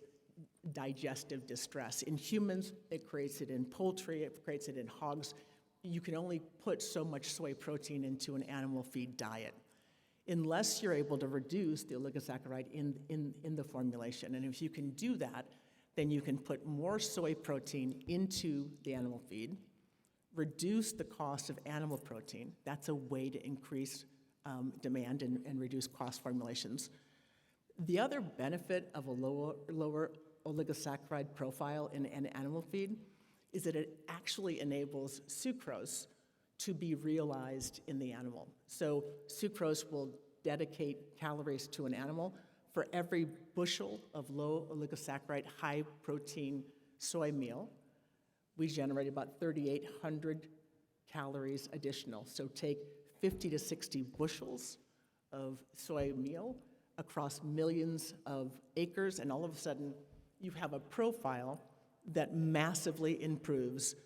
digestive distress. In humans, it creates it in poultry, it creates it in hogs. You can only put so much soy protein into an animal feed diet, unless you're able to reduce the oligosaccharide in the formulation. And if you can do that, then you can put more soy protein into the animal feed, reduce the cost of animal protein. That's a way to increase demand and reduce cost formulations. The other benefit of a lower oligosaccharide profile in animal feed is that it actually enables sucrose to be realized in the animal. So sucrose will dedicate calories to an animal. For every bushel of low oligosaccharide, high protein soy meal, we generate about 3,800 calories additional. So take 50 to 60 bushels of soy meal across millions of acres, and all of a sudden you have a profile that massively improves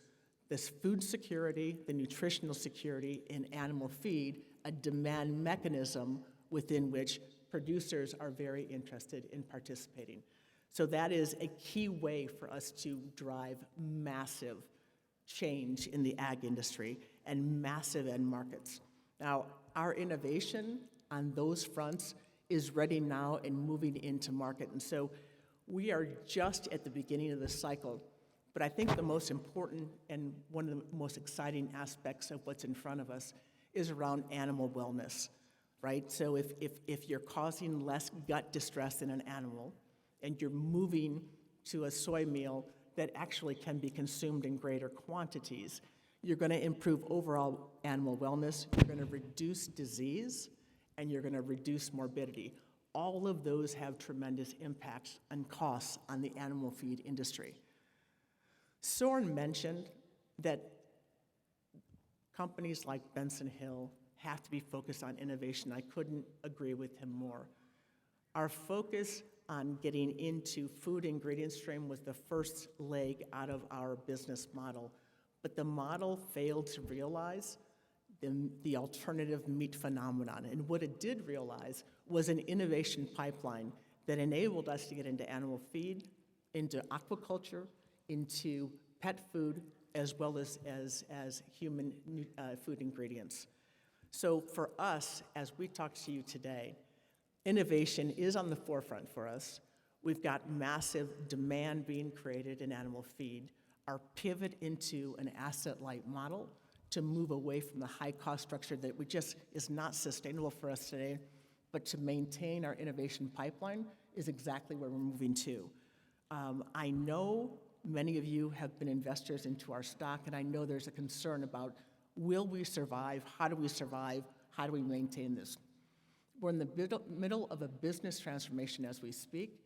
this food security, the nutritional security in animal feed, a demand mechanism within which producers are very interested in participating. So that is a key way for us to drive massive change in the ag industry and massive end markets. Now, our innovation on those fronts is ready now and moving into market. And so we are just at the beginning of the cycle. But I think the most important and one of the most exciting aspects of what's in front of us is around animal wellness, right? So if you're causing less gut distress in an animal and you're moving to a soy meal that actually can be consumed in greater quantities, you're going to improve overall animal wellness, you're going to reduce disease, and you're going to reduce morbidity. All of those have tremendous impacts and costs on the animal feed industry. Soren mentioned that companies like Benson Hill have to be focused on innovation. I couldn't agree with him more. Our focus on getting into food ingredient stream was the first leg out of our business model, but the model failed to realize the alternative meat phenomenon. And what it did realize was an innovation pipeline that enabled us to get into animal feed, into aquaculture, into pet food, as well as human food ingredients. So for us, as we talk to you today, innovation is on the forefront for us. We've got massive demand being created in animal feed. our pivot into an asset-light model to move away from the high-cost structure that we just is not sustainable for us today, but to maintain our innovation pipeline is exactly where we're moving to. I know many of you have been investors into our stock, and I know there's a concern about, will we survive? How do we survive? How do we maintain this? We're in the middle of a business transformation as we speak.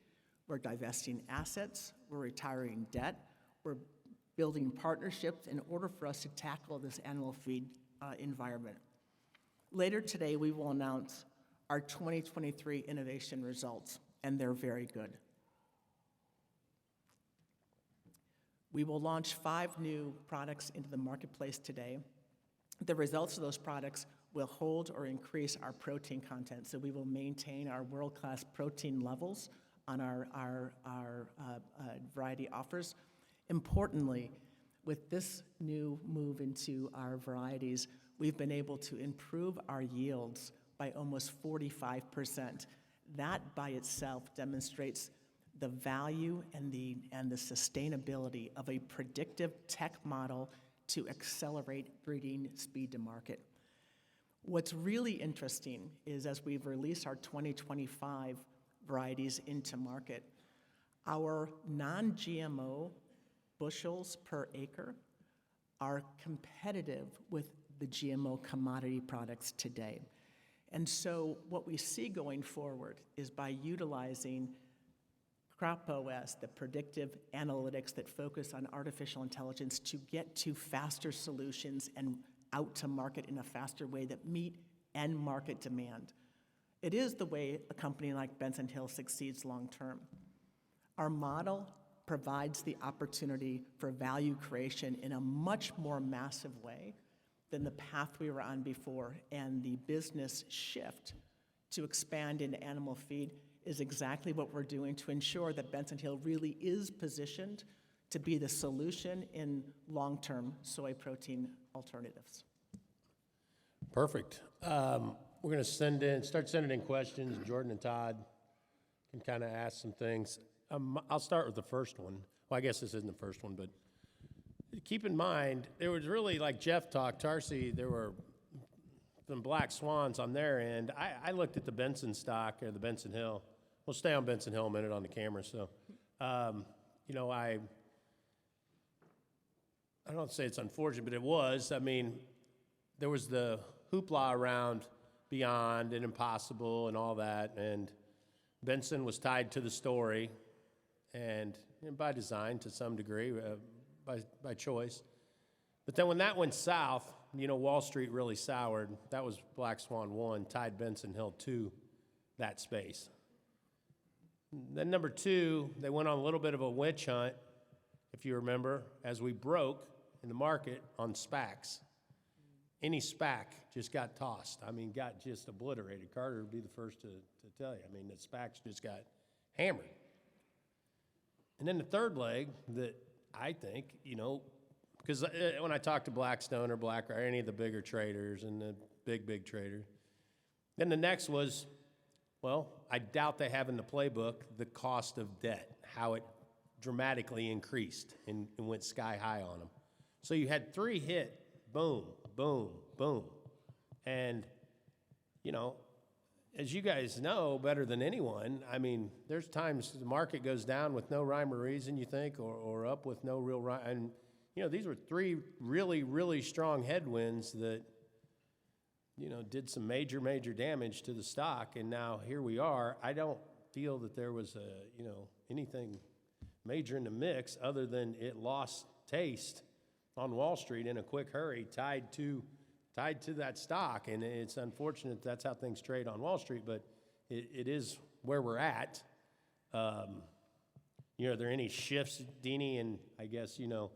We're divesting assets, we're retiring debt, we're building partnerships in order for us to tackle this animal feed environment. Later today, we will announce our 2023 innovation results, and they're very good. We will launch 5 new products into the marketplace today. The results of those products will hold or increase our protein content, so we will maintain our world-class protein levels on our variety offers. Importantly, with this new move into our varieties, we've been able to improve our yields by almost 45%. That by itself demonstrates the value and the sustainability of a predictive tech model to accelerate breeding speed to market. What's really interesting is as we've released our 2025 varieties into market, our non-GMO bushels per acre are competitive with the GMO commodity products today. And so what we see going forward is by utilizing CropOS, the predictive analytics that focus on artificial intelligence to get to faster solutions and out to market in a faster way that meet end market demand. It is the way a company like Benson Hill succeeds long term. Our model provides the opportunity for value creation in a much more massive way than the path we were on before, and the business shift to expand into animal feed is exactly what we're doing to ensure that Benson Hill really is positioned to be the solution in long-term soy protein alternatives. Perfect. We're going to start sending in questions. Jordan and Todd can kind of ask some things. I'll start with the first one. Well, I guess this isn't the first one, but keep in mind, there was really, like Jeff talked, Tarsi, there were some black swans on their end. I looked at the Benson stock, or the Benson Hill. We'll stay on Benson Hill a minute on the camera. So, you know, I don't say it's unfortunate, but it was. I mean, there was the hoopla around Beyond and Impossible and all that, and Benson was tied to the story, and by design to some degree, by choice. But then when that went south, you know, Wall Street really soured. That was Black Swan 1, tied Benson Hill to that space. Then number 2, they went on a little bit of a witch hunt, if you remember, as we broke in the market on SPACs. Any SPAC just got tossed. I mean, got just obliterated. Carter would be the first to tell you. I mean, the SPACs just got hammered. And then the third leg that I think, you know, because when I talk to Blackstone or BlackRock, any of the bigger traders and the big traders, then the next was, well, I doubt they have in the playbook the cost of debt, how it dramatically increased and went sky high on them. So you had 3 hit, boom, boom, boom. And, you know, as you guys know better than anyone, I mean, there's times the market goes down with no rhyme or reason, you think, or up with no real rhyme. And, you know, these were 3 really, really strong headwinds that, you know, did some major damage to the stock. And now here we are. I don't feel that there was anything major in the mix other than it lost taste on Wall Street in a quick hurry, tied to that stock. And it's unfortunate that's how things trade on Wall Street, but it is where we're at. You know, are there any shifts, Deanie, and I guess, you know,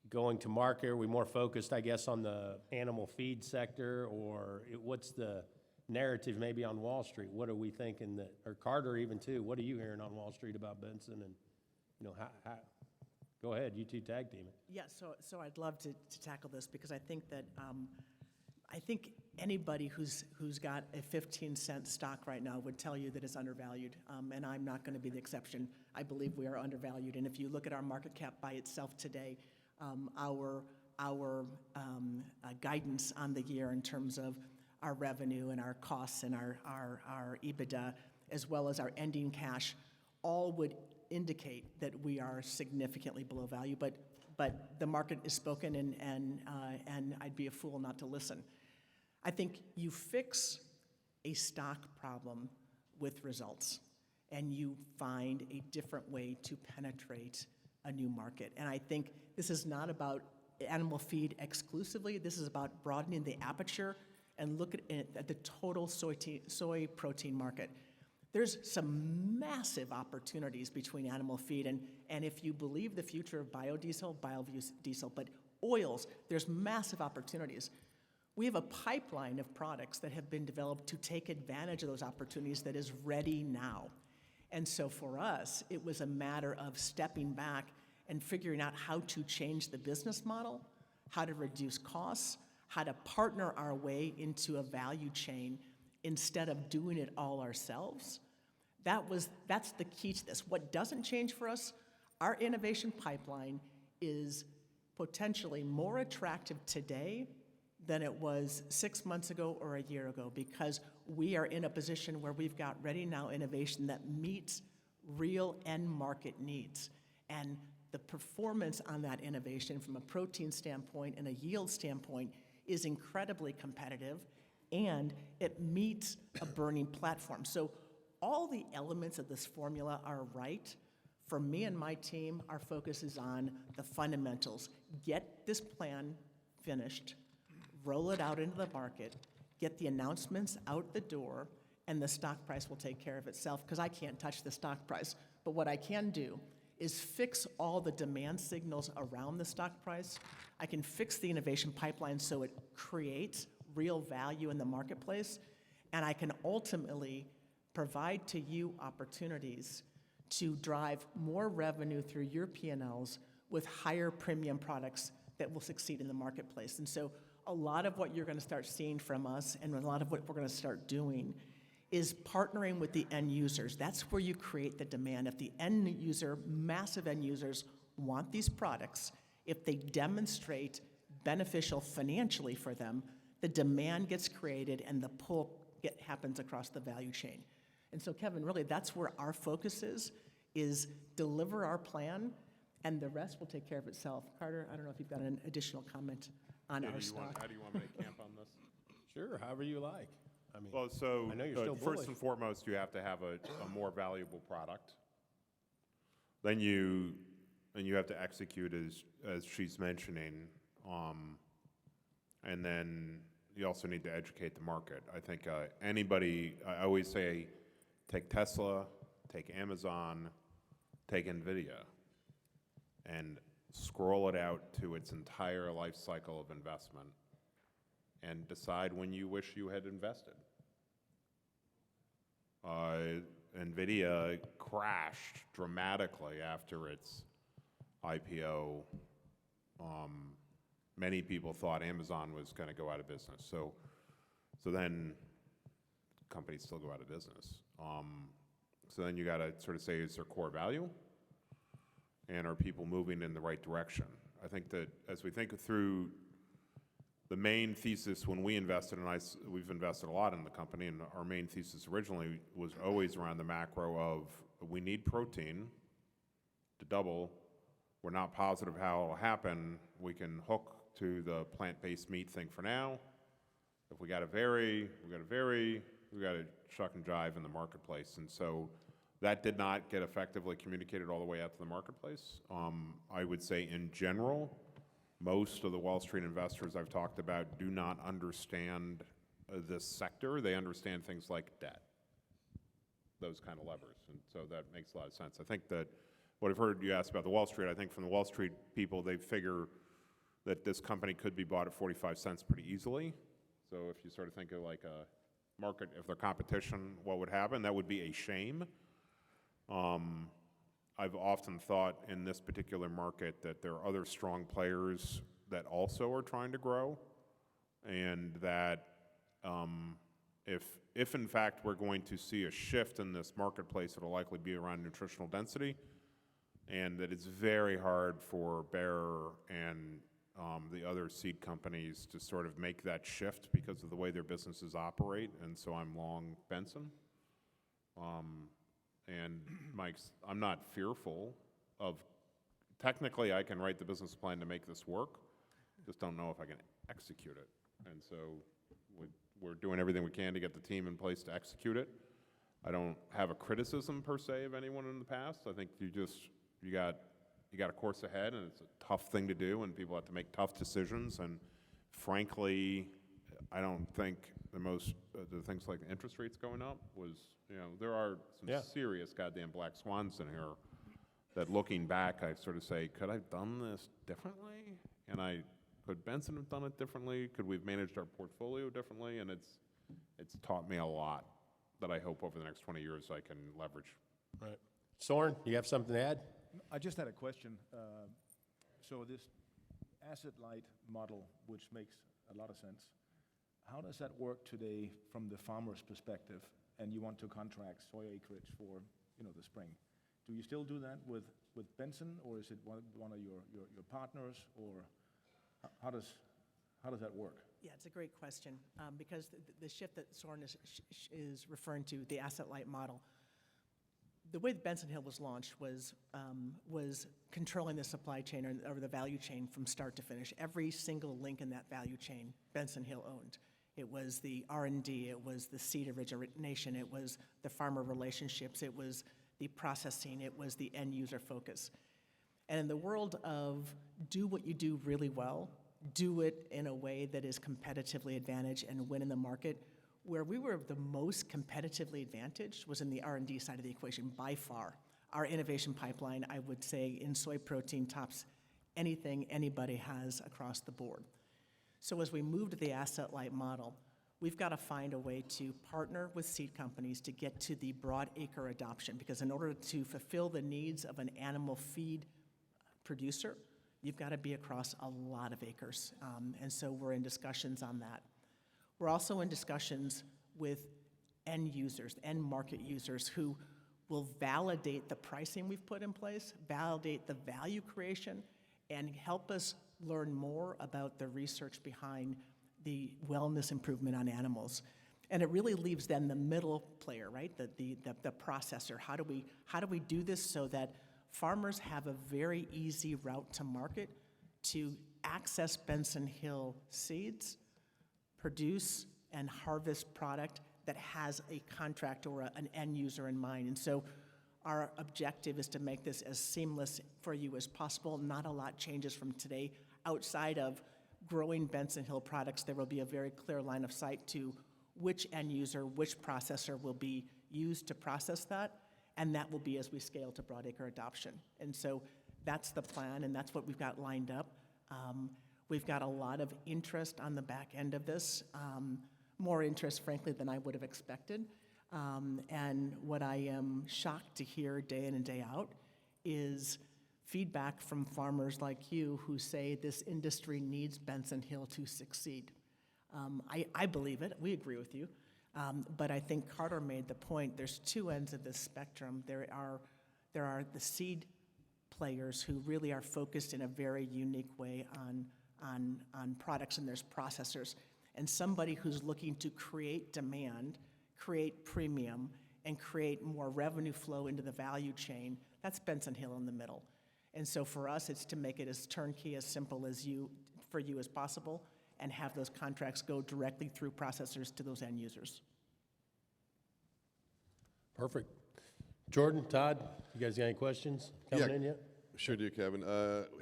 going to market? Are we more focused, I guess, on the animal feed sector, or what's the narrative maybe on Wall Street? What are we thinking that, or Carter even too, what are you hearing on Wall Street about Benson? And, you know, how go ahead, you two tag team it. Yeah, so I'd love to tackle this because I think that I think anybody who's got a 15-cent stock right now would tell you that it's undervalued, and I'm not going to be the exception. I believe we are undervalued. And if you look at our market cap by itself today, our guidance on the year in terms of our revenue and our costs and our EBITDA, as well as our ending cash, all would indicate that we are significantly below value. But the market is spoken, and I'd be a fool not to listen. I think you fix a stock problem with results, and you find a different way to penetrate a new market. And I think this is not about animal feed exclusively. This is about broadening the aperture and look at the total soy protein market. There's some massive opportunities between animal feed, and if you believe the future of biodiesel, but oils, there's massive opportunities. We have a pipeline of products that have been developed to take advantage of those opportunities that is ready now. And so for us, it was a matter of stepping back and figuring out how to change the business model, how to reduce costs, how to partner our way into a value chain instead of doing it all ourselves. That's the key to this. What doesn't change for us, our innovation pipeline is potentially more attractive today than it was 6 months ago or a year ago, because we are in a position where we've got ready now innovation that meets real end market needs. And the performance on that innovation from a protein standpoint and a yield standpoint is incredibly competitive, and it meets a burning platform. So all the elements of this formula are right. For me and my team, our focus is on the fundamentals. Get this plan finished, roll it out into the market, get the announcements out the door, and the stock price will take care of itself, because I can't touch the stock price. But what I can do is fix all the demand signals around the stock price. I can fix the innovation pipeline so it creates real value in the marketplace, and I can ultimately provide to you opportunities to drive more revenue through your P&Ls with higher premium products that will succeed in the marketplace. And so a lot of what you're going to start seeing from us, and a lot of what we're going to start doing, is partnering with the end users. That's where you create the demand. If the end user, massive end users, want these products, if they demonstrate beneficial financially for them, the demand gets created and the pull happens across the value chain. And so, Kevin, really that's where our focus is deliver our plan, and the rest will take care of itself. Carter, I don't know if you've got an additional comment on our stock. How do you want me to camp on this? Sure, however you like. I mean, Well, so I know you're still first bullish. and foremost, you have to have a more valuable product. Then you have to execute as she's mentioning, and then you also need to educate the market. I think I always say, take Tesla, take Amazon, take NVIDIA, and scroll it out to its entire life cycle of investment and decide when you wish you had invested. NVIDIA crashed dramatically after its IPO. Many people thought Amazon was going to go out of business. So then companies still go out of business. So then you got to sort of say, is there core value? And are people moving in the right direction? I think that as we think through the main thesis when we invested, and we've invested a lot in the company, and our main thesis originally was always around the macro of we need protein to double. We're not positive how it'll happen. We can hook to the plant-based meat thing for now. If we got to vary, we got to shuck and jive in the marketplace. And so that did not get effectively communicated all the way out to the marketplace. I would say in general, most of the Wall Street investors I've talked about do not understand this sector. They understand things like debt, those kind of levers. And so that makes a lot of sense. I think that what I've heard you ask about the Wall Street, I think from the Wall Street people, they figure that this company could be bought at 45 cents pretty easily. So if you sort of think of like a market, if their competition, what would happen? That would be a shame. I've often thought in this particular market that there are other strong players that also are trying to grow, and that if in fact we're going to see a shift in this marketplace, it'll likely be around nutritional density, and that it's very hard for Bayer and the other seed companies to sort of make that shift because of the way their businesses operate, and so I'm long Benson. And Mike's, I'm not fearful of, technically I can write the business plan to make this work, just don't know if I can execute it. And so we're doing everything we can to get the team in place to execute it. I don't have a criticism per se of anyone in the past. I think you got a course ahead, and it's a tough thing to do, and people have to make tough decisions. And frankly, I don't think the things like the interest rates going up was, there are some serious goddamn black swans in here that looking back, I sort of say, could I have done this differently? And could Benson have done it differently? Could we have managed our portfolio differently? And it's taught me a lot that I hope over the next 20 years I can leverage. Right. Soren, you have something to add? I just had a question. So this asset-light model, which makes a lot of sense, how does that work today from the farmer's perspective? And you want to contract soy acreage for, the spring. Do you still do that with Benson, or is it one of your partners, or how does that work? Yeah, it's a great question, because the shift that Soren is referring to, the asset-light model, the way that Benson Hill was launched was controlling the supply chain or the value chain from start to finish. Every single link in that value chain, Benson Hill owned. It was the R&D, it was the seed origination, it was the farmer relationships, it was the processing, it was the end user focus. And in the world of do what you do really well, do it in a way that is competitively advantaged and win in the market, where we were the most competitively advantaged was in the R&D side of the equation by far. Our innovation pipeline, I would say, in soy protein tops anything anybody has across the board. So as we move to the asset-light model, we've got to find a way to partner with seed companies to get to the broad acre adoption, because in order to fulfill the needs of an animal feed producer, you've got to be across a lot of acres. And so we're in discussions on that. We're also in discussions with end users, end market users who will validate the pricing we've put in place, validate the value creation, and help us learn more about the research behind the wellness improvement on animals. And it really leaves then the middle player, right? The processor. How do we do this so that farmers have a very easy route to market to access Benson Hill seeds, produce and harvest product that has a contract or an end user in mind. And so our objective is to make this as seamless for you as possible. Not a lot changes from today. Outside of growing Benson Hill products, there will be a very clear line of sight to which end user, which processor will be used to process that, and that will be as we scale to broadacre adoption. And so that's the plan, and that's what we've got lined up. We've got a lot of interest on the back end of this, more interest, frankly, than I would have expected. And what I am shocked to hear day in and day out is feedback from farmers like you who say this industry needs Benson Hill to succeed. I believe it. We agree with you. But I think Carter made the point, there's two ends of this spectrum. There are the seed players who really are focused in a very unique way on products, and there's processors. And somebody who's looking to create demand, create premium, and create more revenue flow into the value chain, that's Benson Hill in the middle. And so for us, it's to make it as turnkey, as simple for you as possible, and have those contracts go directly through processors to those end users. Perfect. Jordan, Todd, you guys got any questions coming in yet? Sure do, Kevin.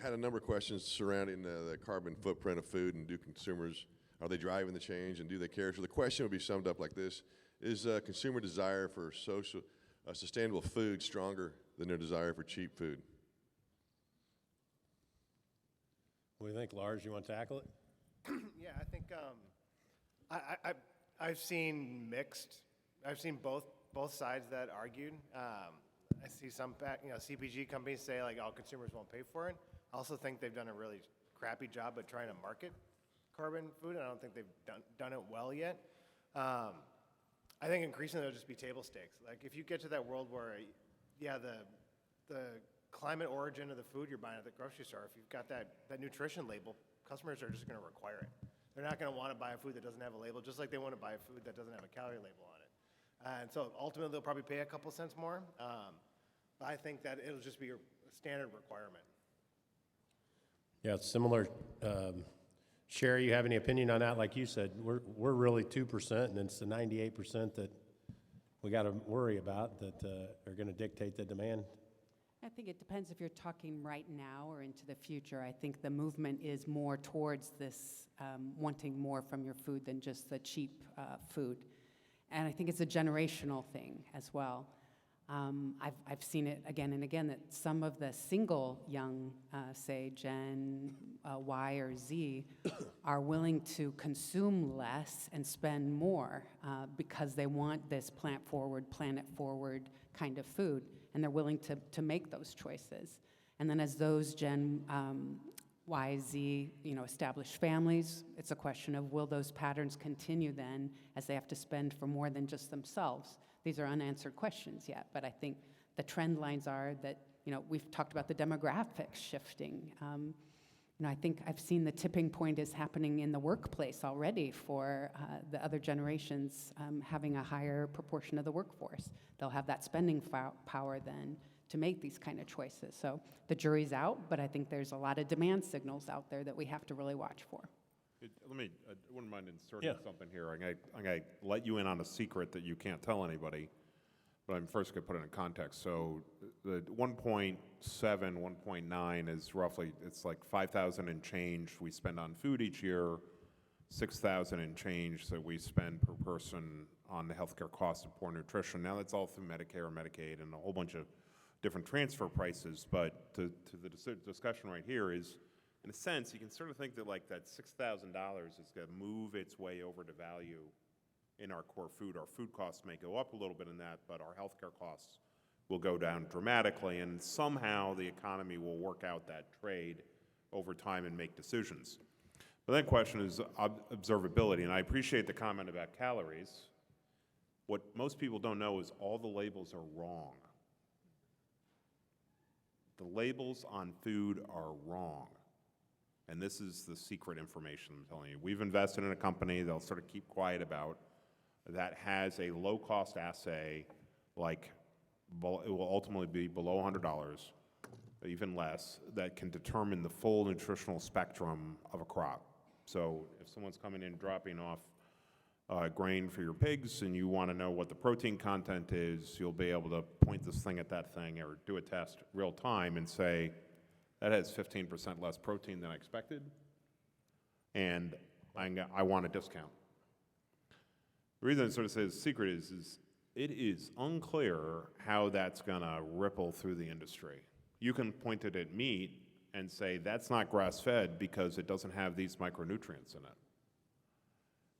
Had a number of questions surrounding the carbon footprint of food, and do consumers, are they driving the change, and do they care? So the question would be summed up like this: is consumer desire for sustainable food stronger than their desire for cheap food? What do you think, Lars? You want to tackle it? Yeah, I think I've seen mixed. I've seen both sides that argued. I see some CPG companies say like, "Oh, consumers won't pay for it." I also think they've done a really crappy job at trying to market carbon food, and I don't think they've done it well yet. I think increasingly it'll just be table stakes. Like if you get to that world where, yeah, the climate origin of the food you're buying at the grocery store, if you've got that nutrition label, customers are just going to require it. They're not going to want to buy a food that doesn't have a label, just like they want to buy a food that doesn't have a calorie label on it. And so ultimately they'll probably pay a couple cents more. But I think that it'll just be a standard requirement. Yeah, it's similar. Shari, you have any opinion on that? Like you said, we're really 2%, and it's the 98% that we got to worry about that are going to dictate the demand. I think it depends if you're talking right now or into the future. I think the movement is more towards this wanting more from your food than just the cheap food. And I think it's a generational thing as well. I've seen it again and again that some of the single young, say Gen Y or Z, are willing to consume less and spend more because they want this plant-forward, planet-forward kind of food, and they're willing to make those choices. And then as those Gen Y, Z, establish families, it's a question of will those patterns continue then as they have to spend for more than just themselves? These are unanswered questions yet, but I think the trend lines are that, we've talked about the demographics shifting. I think I've seen the tipping point is happening in the workplace already for the other generations having a higher proportion of the workforce. They'll have that spending power then to make these kind of choices. So the jury's out, but I think there's a lot of demand signals out there that we have to really watch for. I wouldn't mind inserting something here. I'm going to let you in on a secret that you can't tell anybody, but I'm first going to put it in context. So the 1.7, 1.9 is roughly, it's like 5,000 and change we spend on food each year, 6,000 and change that we spend per person on the healthcare costs of poor nutrition. Now that's all through Medicare and Medicaid and a whole bunch of different transfer prices, but to the discussion right here is, in a sense, you can sort of think that like that $6,000 is going to move its way over to value in our core food. Our food costs may go up a little bit in that, but our healthcare costs will go down dramatically, and somehow the economy will work out that trade over time and make decisions. But that question is observability, and I appreciate the comment about calories. What most people don't know is all the labels are wrong. The labels on food are wrong. And this is the secret information I'm telling you. We've invested in a company they'll sort of keep quiet about that has a low-cost assay, like it will ultimately be below $100, even less, that can determine the full nutritional spectrum of a crop. So if someone's coming in dropping off grain for your pigs and you want to know what the protein content is, you'll be able to point this thing at that thing or do a test real time and say, that has 15% less protein than I expected, and I want a discount. The reason I sort of say the secret is it is unclear how that's going to ripple through the industry. You can point it at meat and say that's not grass-fed because it doesn't have these micronutrients in it.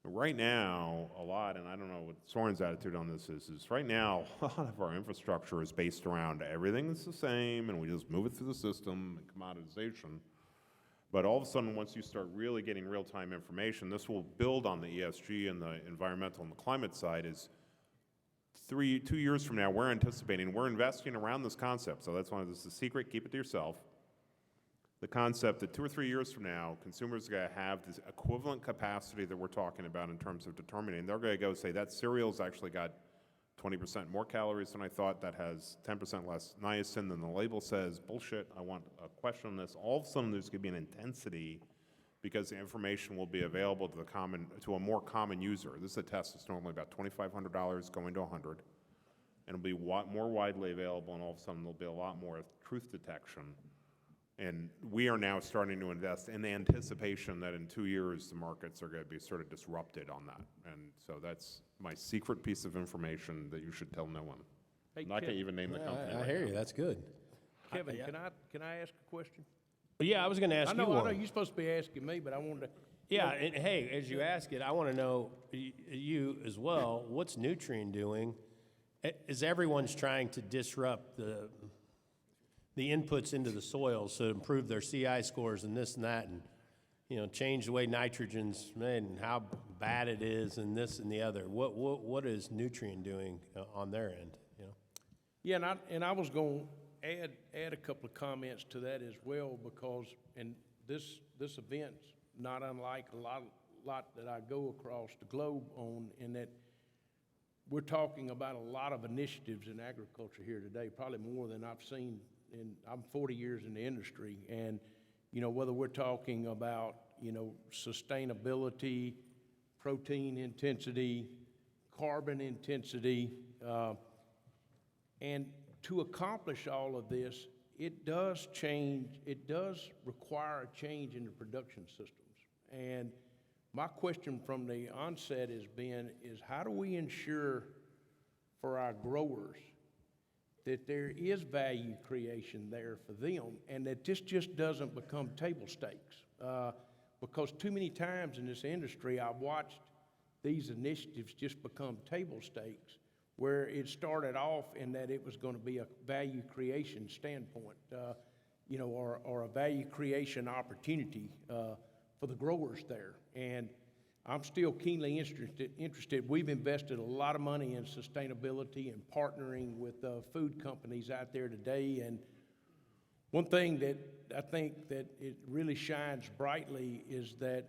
Right now, a lot, and I don't know what Soren's attitude on this is right now, a lot of our infrastructure is based around everything's the same, and we just move it through the system and commoditization. But all of a sudden, once you start really getting real-time information, this will build on the ESG and the environmental and the climate side is 2 years from now, we're investing around this concept. So that's this is a secret, keep it to yourself. The concept that 2 or 3 years from now, consumers are going to have this equivalent capacity that we're talking about in terms of determining. They're going to go say, that cereal's actually got 20% more calories than I thought, that has 10% less niacin than the label says. Bullshit, I want a question on this. All of a sudden, there's going to be an intensity because the information will be available to a more common user. This is a test that's normally about $2,500 going to $100, and it'll be more widely available, and all of a sudden, there'll be a lot more truth detection. And we are now starting to invest in the anticipation that in 2 years, the markets are going to be sort of disrupted on that. And so that's my secret piece of information that you should tell no one. Hey, I'm not going to even name the company. I hear you. That's good. Kevin, can I ask a question? Yeah, I was going to ask you one. I know you're supposed to be asking me, but I wanted to. Yeah, and hey, as you ask it, I want to know, you as well, what's Nutrien doing? Is everyone's trying to disrupt the inputs into the soils to improve their CI scores and this and that, and change the way nitrogen's made and how bad it is and this and the other. What is Nutrien doing on their end, Yeah, and I was going to add a couple of comments to that as well, because, and this event's not unlike a lot that I go across the globe on, in that we're talking about a lot of initiatives in agriculture here today, probably more than I've seen I'm 40 years in the industry, and whether we're talking about sustainability, protein intensity, carbon intensity, and to accomplish all of this, it does require a change in the production systems. And my question from the onset has been, is how do we ensure for our growers that there is value creation there for them, and that this just doesn't become table stakes? Because too many times in this industry, I've watched these initiatives just become table stakes, where it started off in that it was going to be a value creation standpoint, or a value creation opportunity for the growers there. And I'm still keenly interested. We've invested a lot of money in sustainability and partnering with food companies out there today. And one thing that I think that it really shines brightly is that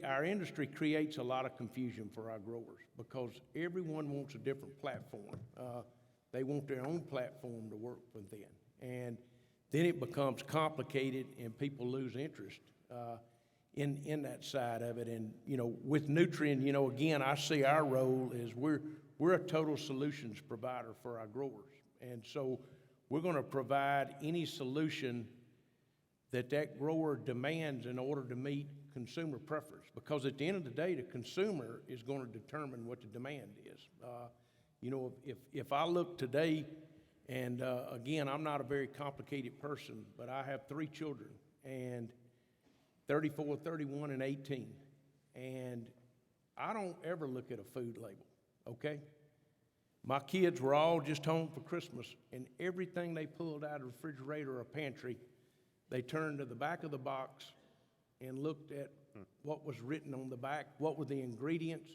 our industry creates a lot of confusion for our growers, because everyone wants a different platform. They want their own platform to work within. And then it becomes complicated and people lose interest in that side of it. And, with Nutrien, again, I see our role is we're a total solutions provider for our growers. And so we're going to provide any solution that grower demands in order to meet consumer preference, because at the end of the day, the consumer is going to determine what the demand is. If I look today, and again, I'm not a very complicated person, but I have 3 children, and 34, 31, and 18, and I don't ever look at a food label, okay? My kids were all just home for Christmas, and everything they pulled out of the refrigerator or pantry, they turned to the back of the box and looked at what was written on the back, what were the ingredients,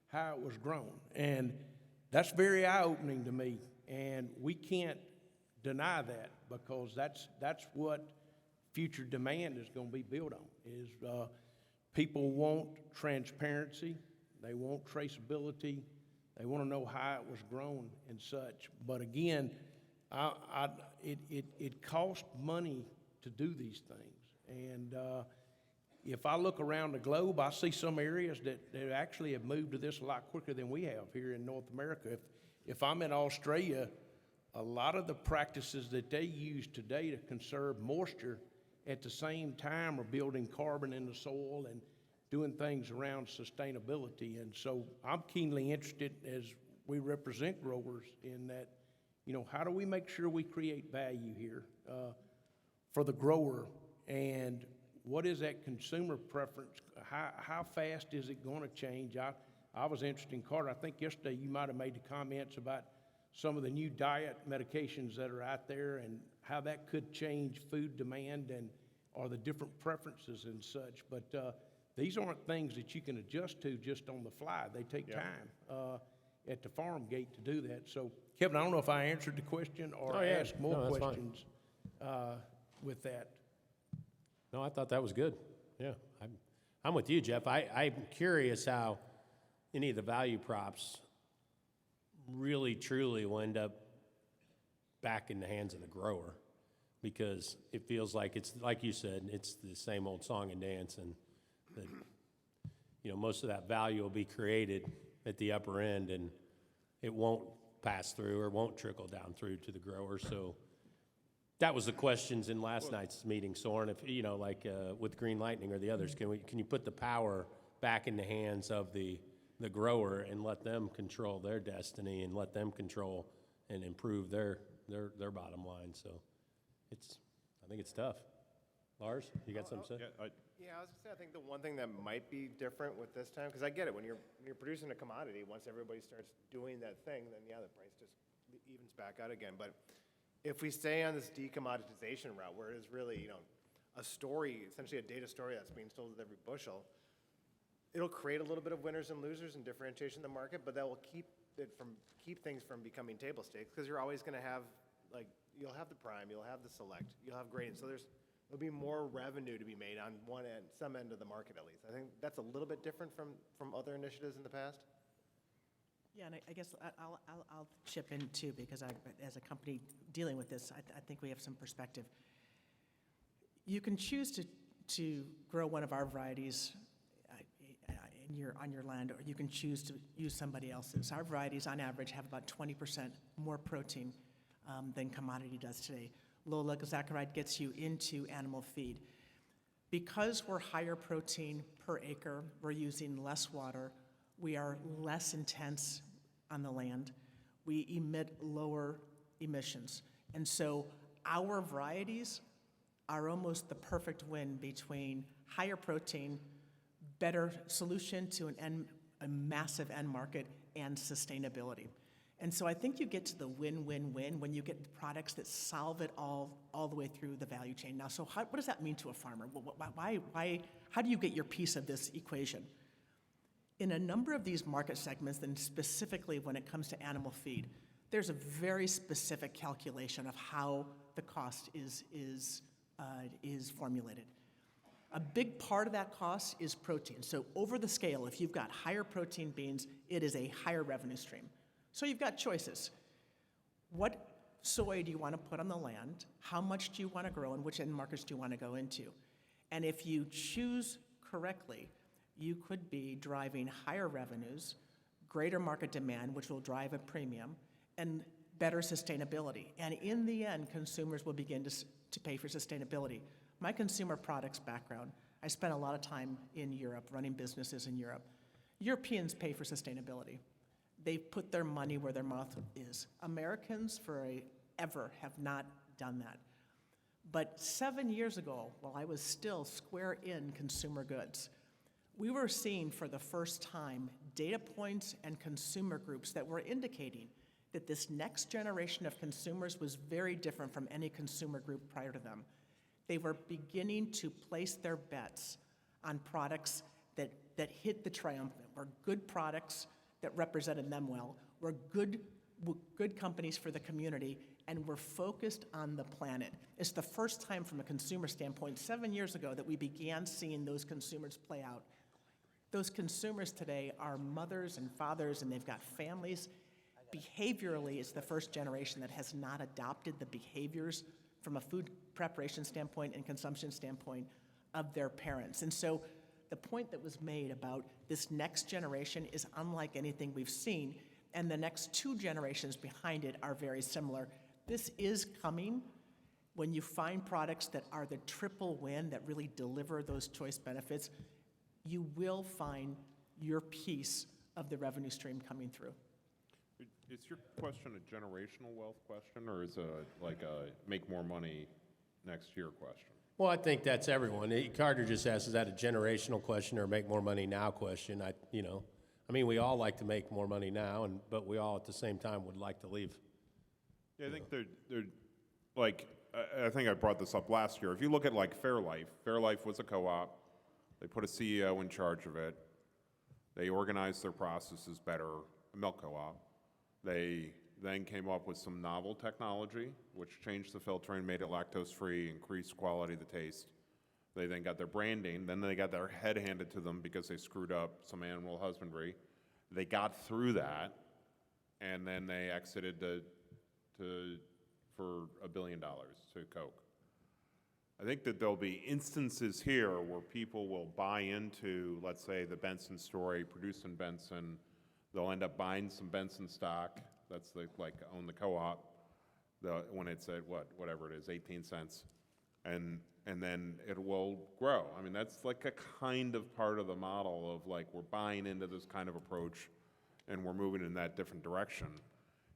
how it was grown. And that's very eye-opening to me, and we can't deny that, because that's what future demand is going to be built on, is people want transparency, they want traceability, they want to know how it was grown and such. But again, it costs money to do these things. And if I look around the globe, I see some areas that actually have moved to this a lot quicker than we have here in North America. If I'm in Australia, a lot of the practices that they use today to conserve moisture at the same time are building carbon in the soil and doing things around sustainability. And so I'm keenly interested, as we represent growers, in that, how do we make sure we create value here for the grower, and what is that consumer preference? How fast is it going to change? I was interested in, Carter, I think yesterday you might have made the comments about some of the new diet medications that are out there and how that could change food demand or the different preferences and such. But these aren't things that you can adjust to just on the fly. They take time at the farm gate to do that. So, Kevin, I don't know if I answered the question or asked more questions with that. No, I thought that was good. Yeah, I'm with you, Jeff. I'm curious how any of the value props really, truly will end up back in the hands of the grower, because it feels like it's, like you said, it's the same old song and dance, and that, most of that value will be created at the upper end, and it won't pass through or won't trickle down through to the grower. So that was the questions in last night's meeting, Soren. If with Green Lightning or the others, can you put the power back in the hands of the grower and let them control their destiny and let them control and improve their bottom line? So I think it's tough. Lars, you got something to say? Yeah, I was gonna say, I think the one thing that might be different with this time, because I get it, when you're producing a commodity, once everybody starts doing that thing, then the price just evens back out again. But if we stay on this decommoditization route, where it is really, a story, essentially a data story that's being sold with every bushel, it'll create a little bit of winners and losers and differentiation in the market, but that will keep things from becoming table stakes, because you're always going to have, like, you'll have the prime, you'll have the select, you'll have grading. So there'll be more revenue to be made on one end, some end of the market at least. I think that's a little bit different from other initiatives in the past. Yeah, and I guess I'll chip in too, because as a company dealing with this, I think we have some perspective. You can choose to grow one of our varieties on your land, or you can choose to use somebody else's. Our varieties, on average, have about 20% more protein than commodity does today. Low oligosaccharide gets you into animal feed. Because we're higher protein per acre, we're using less water, we are less intense on the land, we emit lower emissions. And so our varieties are almost the perfect win between higher protein, better solution to a massive end market, and sustainability. And so I think you get to the win-win-win when you get products that solve it all the way through the value chain. Now, so what does that mean to a farmer? How do you get your piece of this equation? In a number of these market segments, and specifically when it comes to animal feed, there's a very specific calculation of how the cost is formulated. A big part of that cost is protein. So over the scale, if you've got higher protein beans, it is a higher revenue stream. So you've got choices. What soy do you want to put on the land? How much do you want to grow, and which end markets do you want to go into? And if you choose correctly, you could be driving higher revenues, greater market demand, which will drive a premium, and better sustainability. And in the end, consumers will begin to pay for sustainability. My consumer products background, I spent a lot of time in Europe, running businesses in Europe. Europeans pay for sustainability. They put their money where their mouth is. Americans forever have not done that. But 7 years ago, while I was still square in consumer goods, we were seeing for the first time data points and consumer groups that were indicating that this next generation of consumers was very different from any consumer group prior to them. They were beginning to place their bets on products that hit the triumphant, were good products that represented them well, were good companies for the community, and were focused on the planet. It's the first time from a consumer standpoint 7 years ago that we began seeing those consumers play out. Those consumers today are mothers and fathers, and they've got families. Behaviorally, it's the first generation that has not adopted the behaviors from a food preparation standpoint and consumption standpoint of their parents. And so the point that was made about this next generation is unlike anything we've seen, and the next 2 generations behind it are very similar. This is coming. When you find products that are the triple win, that really deliver those choice benefits, you will find your piece of the revenue stream coming through. Is your question a generational wealth question, or is it like a make more money next year question? Well, I think that's everyone. Carter just asked, is that a generational question or a make more money now question? We all like to make more money now, but we all at the same time would like to leave. Yeah, I think they're like, I think I brought this up last year. If you look at like Fairlife was a co-op. They put a CEO in charge of it. They organized their processes better, a milk co-op. They then came up with some novel technology, which changed the filtering, made it lactose-free, increased quality of the taste. They then got their branding. Then they got their head handed to them because they screwed up some animal husbandry. They got through that, and then they exited for $1 billion to Coke. I think that there'll be instances here where people will buy into, let's say, the Benson story, produced in Benson. They'll end up buying some Benson stock. That's own the co-op. When it's at whatever it is, 18 cents, and then it will grow. I mean, that's like a kind of part of the model of like we're buying into this kind of approach, and we're moving in that different direction.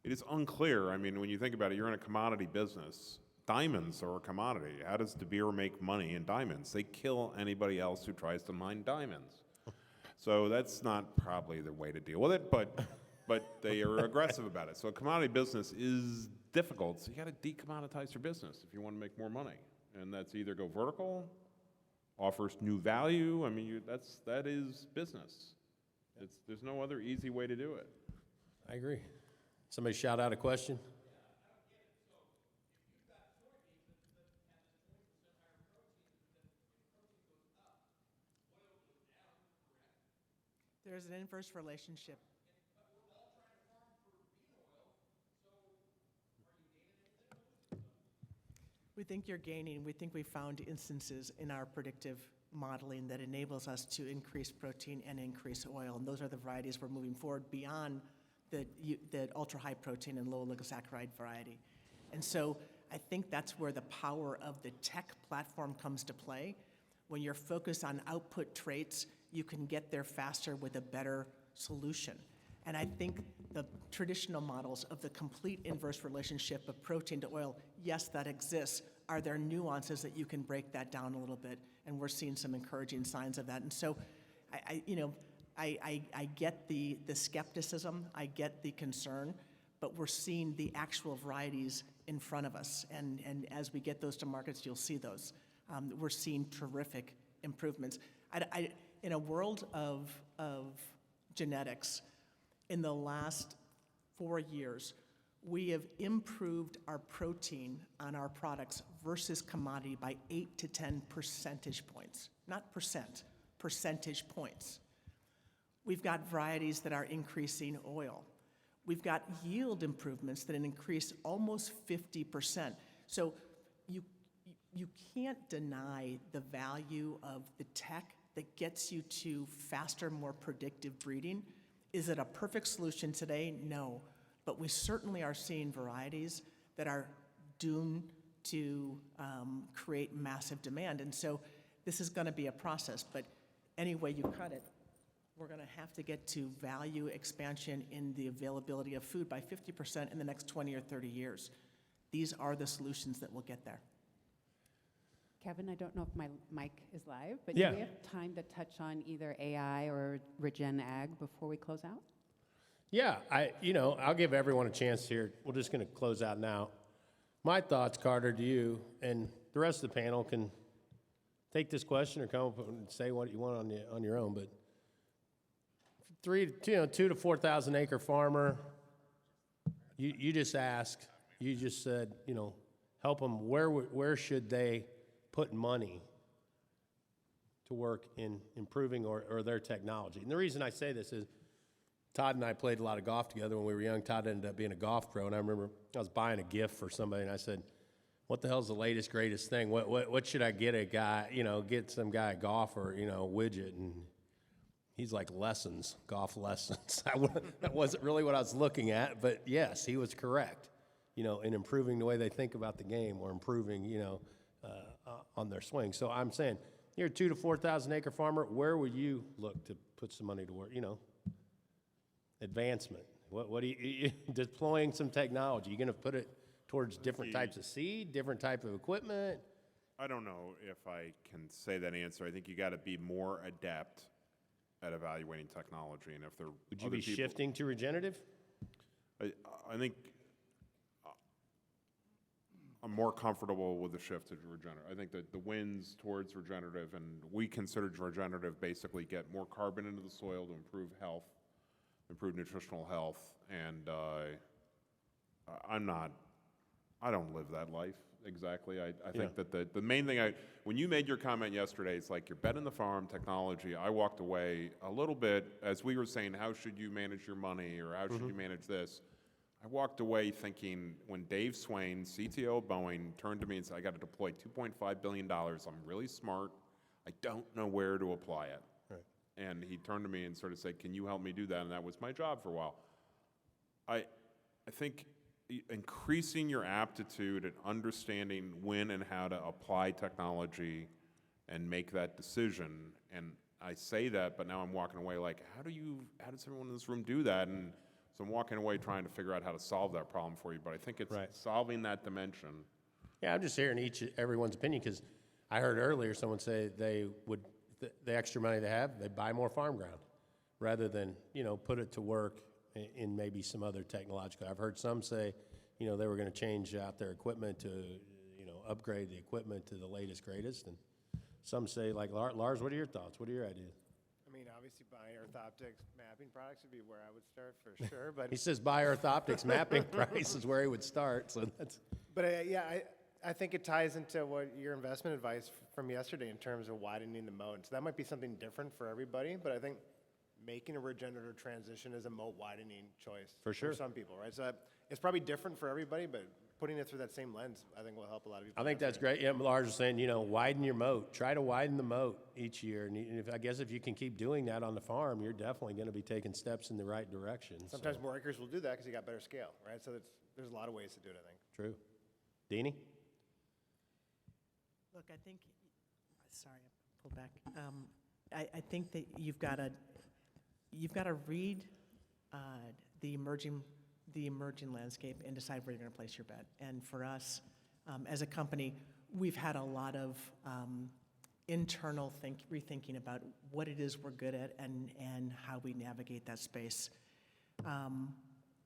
It is unclear. I mean, when you think about it, you're in a commodity business. Diamonds are a commodity. How does De Beer make money in diamonds? They kill anybody else who tries to mine diamonds. So that's not probably the way to deal with it, but they are aggressive about it. So a commodity business is difficult. So you got to decommoditize your business if you want to make more money. and that's either go vertical, offers new value. I mean, that is business. There's no other easy way to do it. I agree. Somebody shout out a question? There's an inverse relationship. We think you're gaining. We think we found instances in our predictive modeling that enables us to increase protein and increase oil. And those are the varieties we're moving forward beyond the ultra-high protein and low oligosaccharide variety. And so I think that's where the power of the tech platform comes to play. When you're focused on output traits, you can get there faster with a better solution. And I think the traditional models of the complete inverse relationship of protein to oil, yes, that exists. Are there nuances that you can break that down a little bit? And we're seeing some encouraging signs of that. And so, I get the skepticism, I get the concern, but we're seeing the actual varieties in front of us. And as we get those to markets, you'll see those. We're seeing terrific improvements. In a world of genetics, in the last 4 years, we have improved our protein on our products versus commodity by 8 to 10 percentage points. Not percent, percentage points. We've got varieties that are increasing oil. We've got yield improvements that increase almost 50%. So you can't deny the value of the tech that gets you to faster, more predictive breeding. Is it a perfect solution today? No. But we certainly are seeing varieties that are doomed to create massive demand. And so this is going to be a process. But any way you cut it, we're going to have to get to value expansion in the availability of food by 50% in the next 20 or 30 years. These are the solutions that will get there. Kevin, I don't know if my mic is live, but Yeah. do we have time to touch on either AI or regen ag before we close out? Yeah, I'll give everyone a chance here. We're just going to close out now. My thoughts, Carter, to you, and the rest of the panel can take this question or come up and say what you want on your own. But 2 to 4,000 acre farmer, you just asked, you just said, help them. Where should they put money to work in improving or their technology? And the reason I say this is Todd and I played a lot of golf together when we were young. Todd ended up being a golf pro, and I remember I was buying a gift for somebody, and I said, what the hell's the latest, greatest thing? What should I get a guy, get some guy a golfer, widget? And he's like, lessons, golf lessons. That wasn't really what I was looking at, but yes, he was correct, in improving the way they think about the game or improving, on their swing. So I'm saying, you're a 2 to 4,000 acre farmer, where would you look to put some money to work, advancement? What do you deploying some technology? You going to put it towards different types of seed, different type of equipment? I don't know if I can say that answer. I think you got to be more adept at evaluating technology, and if there Would you be shifting to regenerative? I think I'm more comfortable with the shift to regenerative. I think that the winds towards regenerative, and we consider regenerative basically get more carbon into the soil to improve health, improve nutritional health, and I don't live that life exactly. I think that the main thing, when you made your comment yesterday, it's like you're betting the farm technology. I walked away a little bit, as we were saying, how should you manage your money, or how should you manage this? I walked away thinking, when Dave Swain, CTO of Boeing, turned to me and said, I got to deploy $2.5 billion. I'm really smart. I don't know where to apply it. Right. And he turned to me and sort of said, can you help me do that? And that was my job for a while. I think increasing your aptitude at understanding when and how to apply technology and make that decision, and I say that, but now I'm walking away like, how does everyone in this room do that? And so I'm walking away trying to figure out how to solve that problem for you, but I think it's solving that dimension. Yeah, I'm just hearing everyone's opinion, because I heard earlier someone say they would, the extra money they have, they buy more farm ground rather than, put it to work in maybe some other technological. I've heard some say, they were going to change out their equipment to, upgrade the equipment to the latest, greatest. And some say, like, Lars, what are your thoughts? What are your ideas? I mean, obviously buying Earth Optics mapping products would be where I would start for sure, but. He says buy Earth Optics mapping price is where he would start, so that's. But yeah, I think it ties into what your investment advice from yesterday in terms of widening the moat. So that might be something different for everybody, but I think making a regenerative transition is a moat widening choice. For sure. For some people, right? So it's probably different for everybody, but putting it through that same lens, I think will help a lot of people. I think that's great. Yeah, Lars was saying, widen your moat. Try to widen the moat each year. And I guess if you can keep doing that on the farm, you're definitely going to be taking steps in the right direction. Sometimes more acres will do that because you got better scale, right? So there's a lot of ways to do it, I think. True. Deanie? Look, I think, sorry, I pulled back. I think that you've got to read the emerging landscape and decide where you're going to place your bet. And for us, as a company, we've had a lot of internal rethinking about what it is we're good at and how we navigate that space.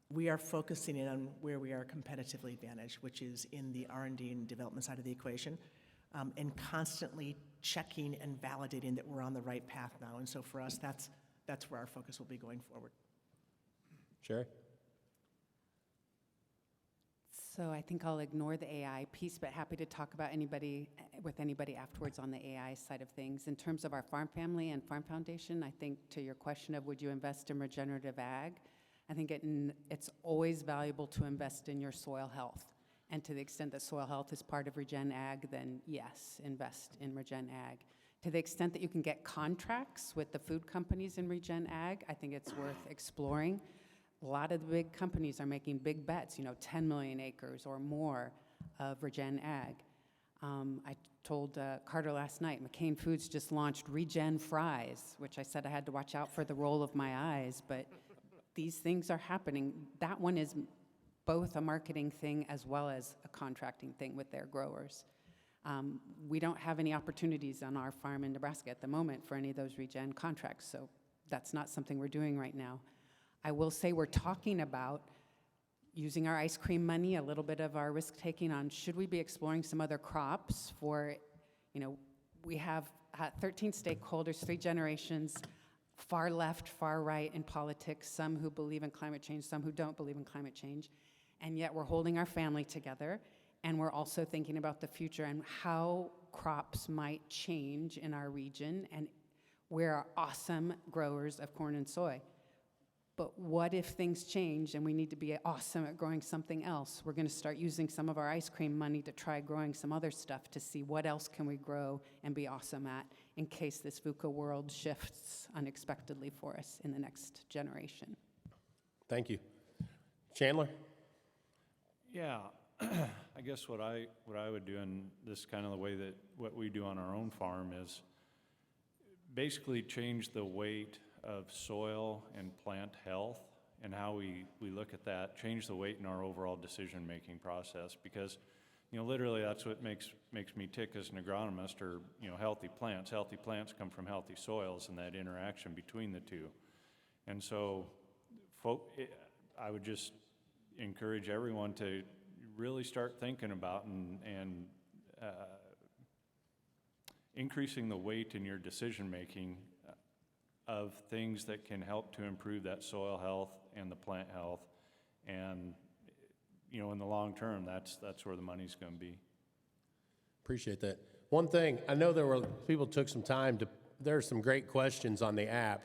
We are focusing in on where we are competitively advantaged, which is in the R&D and development side of the equation, and constantly checking and validating that we're on the right path now. And so for us, that's where our focus will be going forward. Sherry? So I think I'll ignore the AI piece, but happy to talk about anybody afterwards on the AI side of things. In terms of our farm family and farm foundation, I think to your question of would you invest in regenerative ag, I think it's always valuable to invest in your soil health. And to the extent that soil health is part of regen ag, then yes, invest in regen ag. To the extent that you can get contracts with the food companies in regen ag, I think it's worth exploring. A lot of the big companies are making big bets, 10 million acres or more of regen ag. I told Carter last night, McCain Foods just launched regen fries, which I said I had to watch out for the roll of my eyes, but these things are happening. That one is both a marketing thing as well as a contracting thing with their growers. We don't have any opportunities on our farm in Nebraska at the moment for any of those regen contracts, so that's not something we're doing right now. I will say we're talking about using our ice cream money, a little bit of our risk taking on, should we be exploring some other crops for, we have 13 stakeholders, 3 generations, far left, far right in politics, some who believe in climate change, some who don't believe in climate change, and yet we're holding our family together, and we're also thinking about the future and how crops might change in our region, and we're awesome growers of corn and soy. But what if things change and we need to be awesome at growing something else? We're going to start using some of our ice cream money to try growing some other stuff to see what else can we grow and be awesome at in case this VUCA world shifts unexpectedly for us in the next generation. Thank you. Chandler? Yeah, I guess what I would do, and this is kind of the way that what we do on our own farm, is basically change the weight of soil and plant health and how we look at that, change the weight in our overall decision-making process, because literally that's what makes me tick as an agronomist, or healthy plants. Healthy plants come from healthy soils and that interaction between the two. And so I would just encourage everyone to really start thinking about and increasing the weight in your decision-making of things that can help to improve that soil health and the plant health. And, in the long term, that's where the money's going to be. Appreciate that. One thing, I know people took some time there are some great questions on the app.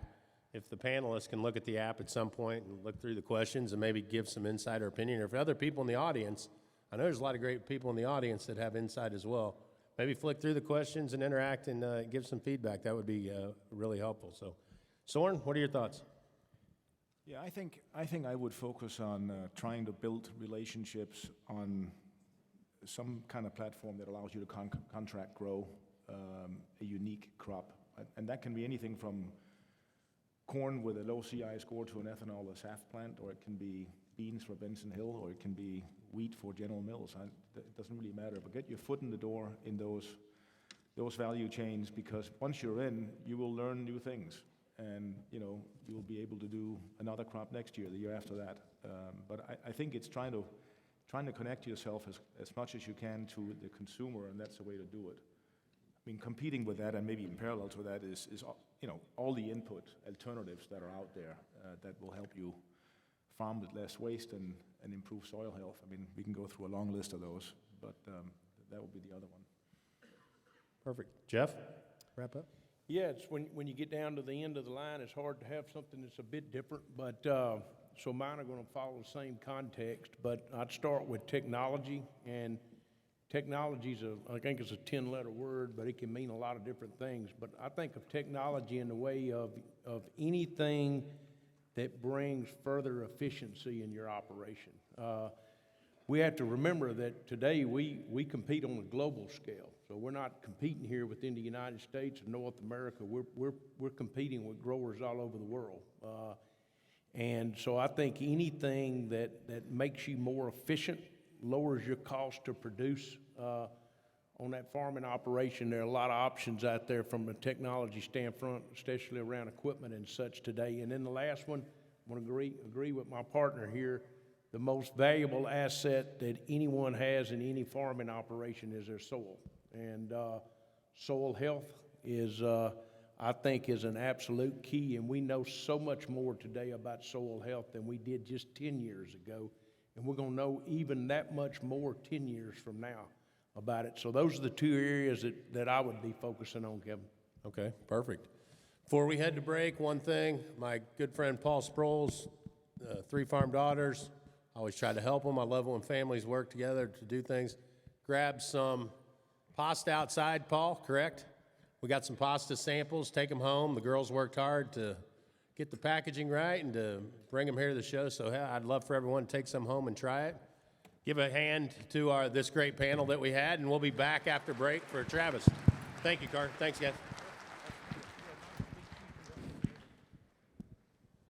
If the panelists can look at the app at some point and look through the questions and maybe give some insider opinion, or if other people in the audience, I know there's a lot of great people in the audience that have insight as well. Maybe flick through the questions and interact and give some feedback. That would be really helpful. So, Soren, what are your thoughts? Yeah, I think I would focus on trying to build relationships on some kind of platform that allows you to contract grow a unique crop. And that can be anything from corn with a low CI score to an ethanol or SAF plant, or it can be beans for Benson Hill, or it can be wheat for General Mills. It doesn't really matter, but get your foot in the door in those value chains, because once you're in, you will learn new things. And you'll be able to do another crop next year, the year after that. But I think it's trying to trying to connect yourself as much as you can to the consumer, and that's the way to do it. I mean, competing with that, and maybe in parallel to that, is all the input alternatives that are out there that will help you farm with less waste and improve soil health. I mean, we can go through a long list of those, but that would be the other one. Perfect. Jeff, wrap up. Yeah, it's when you get down to the end of the line, it's hard to have something that's a bit different, but so mine are going to follow the same context, but I'd start with technology, and technology's I think it's a 10-letter word, but it can mean a lot of different things. But I think of technology in the way of anything that brings further efficiency in your operation. We have to remember that today we compete on a global scale. So we're not competing here within the United States or North America. We're competing with growers all over the world. And so I think anything that makes you more efficient, lowers your cost to produce on that farming operation. There are a lot of options out there from a technology standpoint, especially around equipment and such today. And then the last one, I want to agree with my partner here. The most valuable asset that anyone has in any farming operation is their soil. And soil health is, I think, is an absolute key. And we know so much more today about soil health than we did just 10 years ago. And we're going to know even that much more 10 years from now about it. So those are the two areas that I would be focusing on, Kevin. Okay, perfect. Before we head to break, one thing, my good friend Paul Sproles, 3 farm daughters, I always try to help them. I love when families work together to do things. Grab some pasta outside, Paul, correct? We got some pasta samples, take them home. The girls worked hard to get the packaging right and to bring them here to the show. So I'd love for everyone to take some home and try it. Give a hand to this great panel that we had, and we'll be back after break for Travis. Thank you, Carter. Thanks, guys.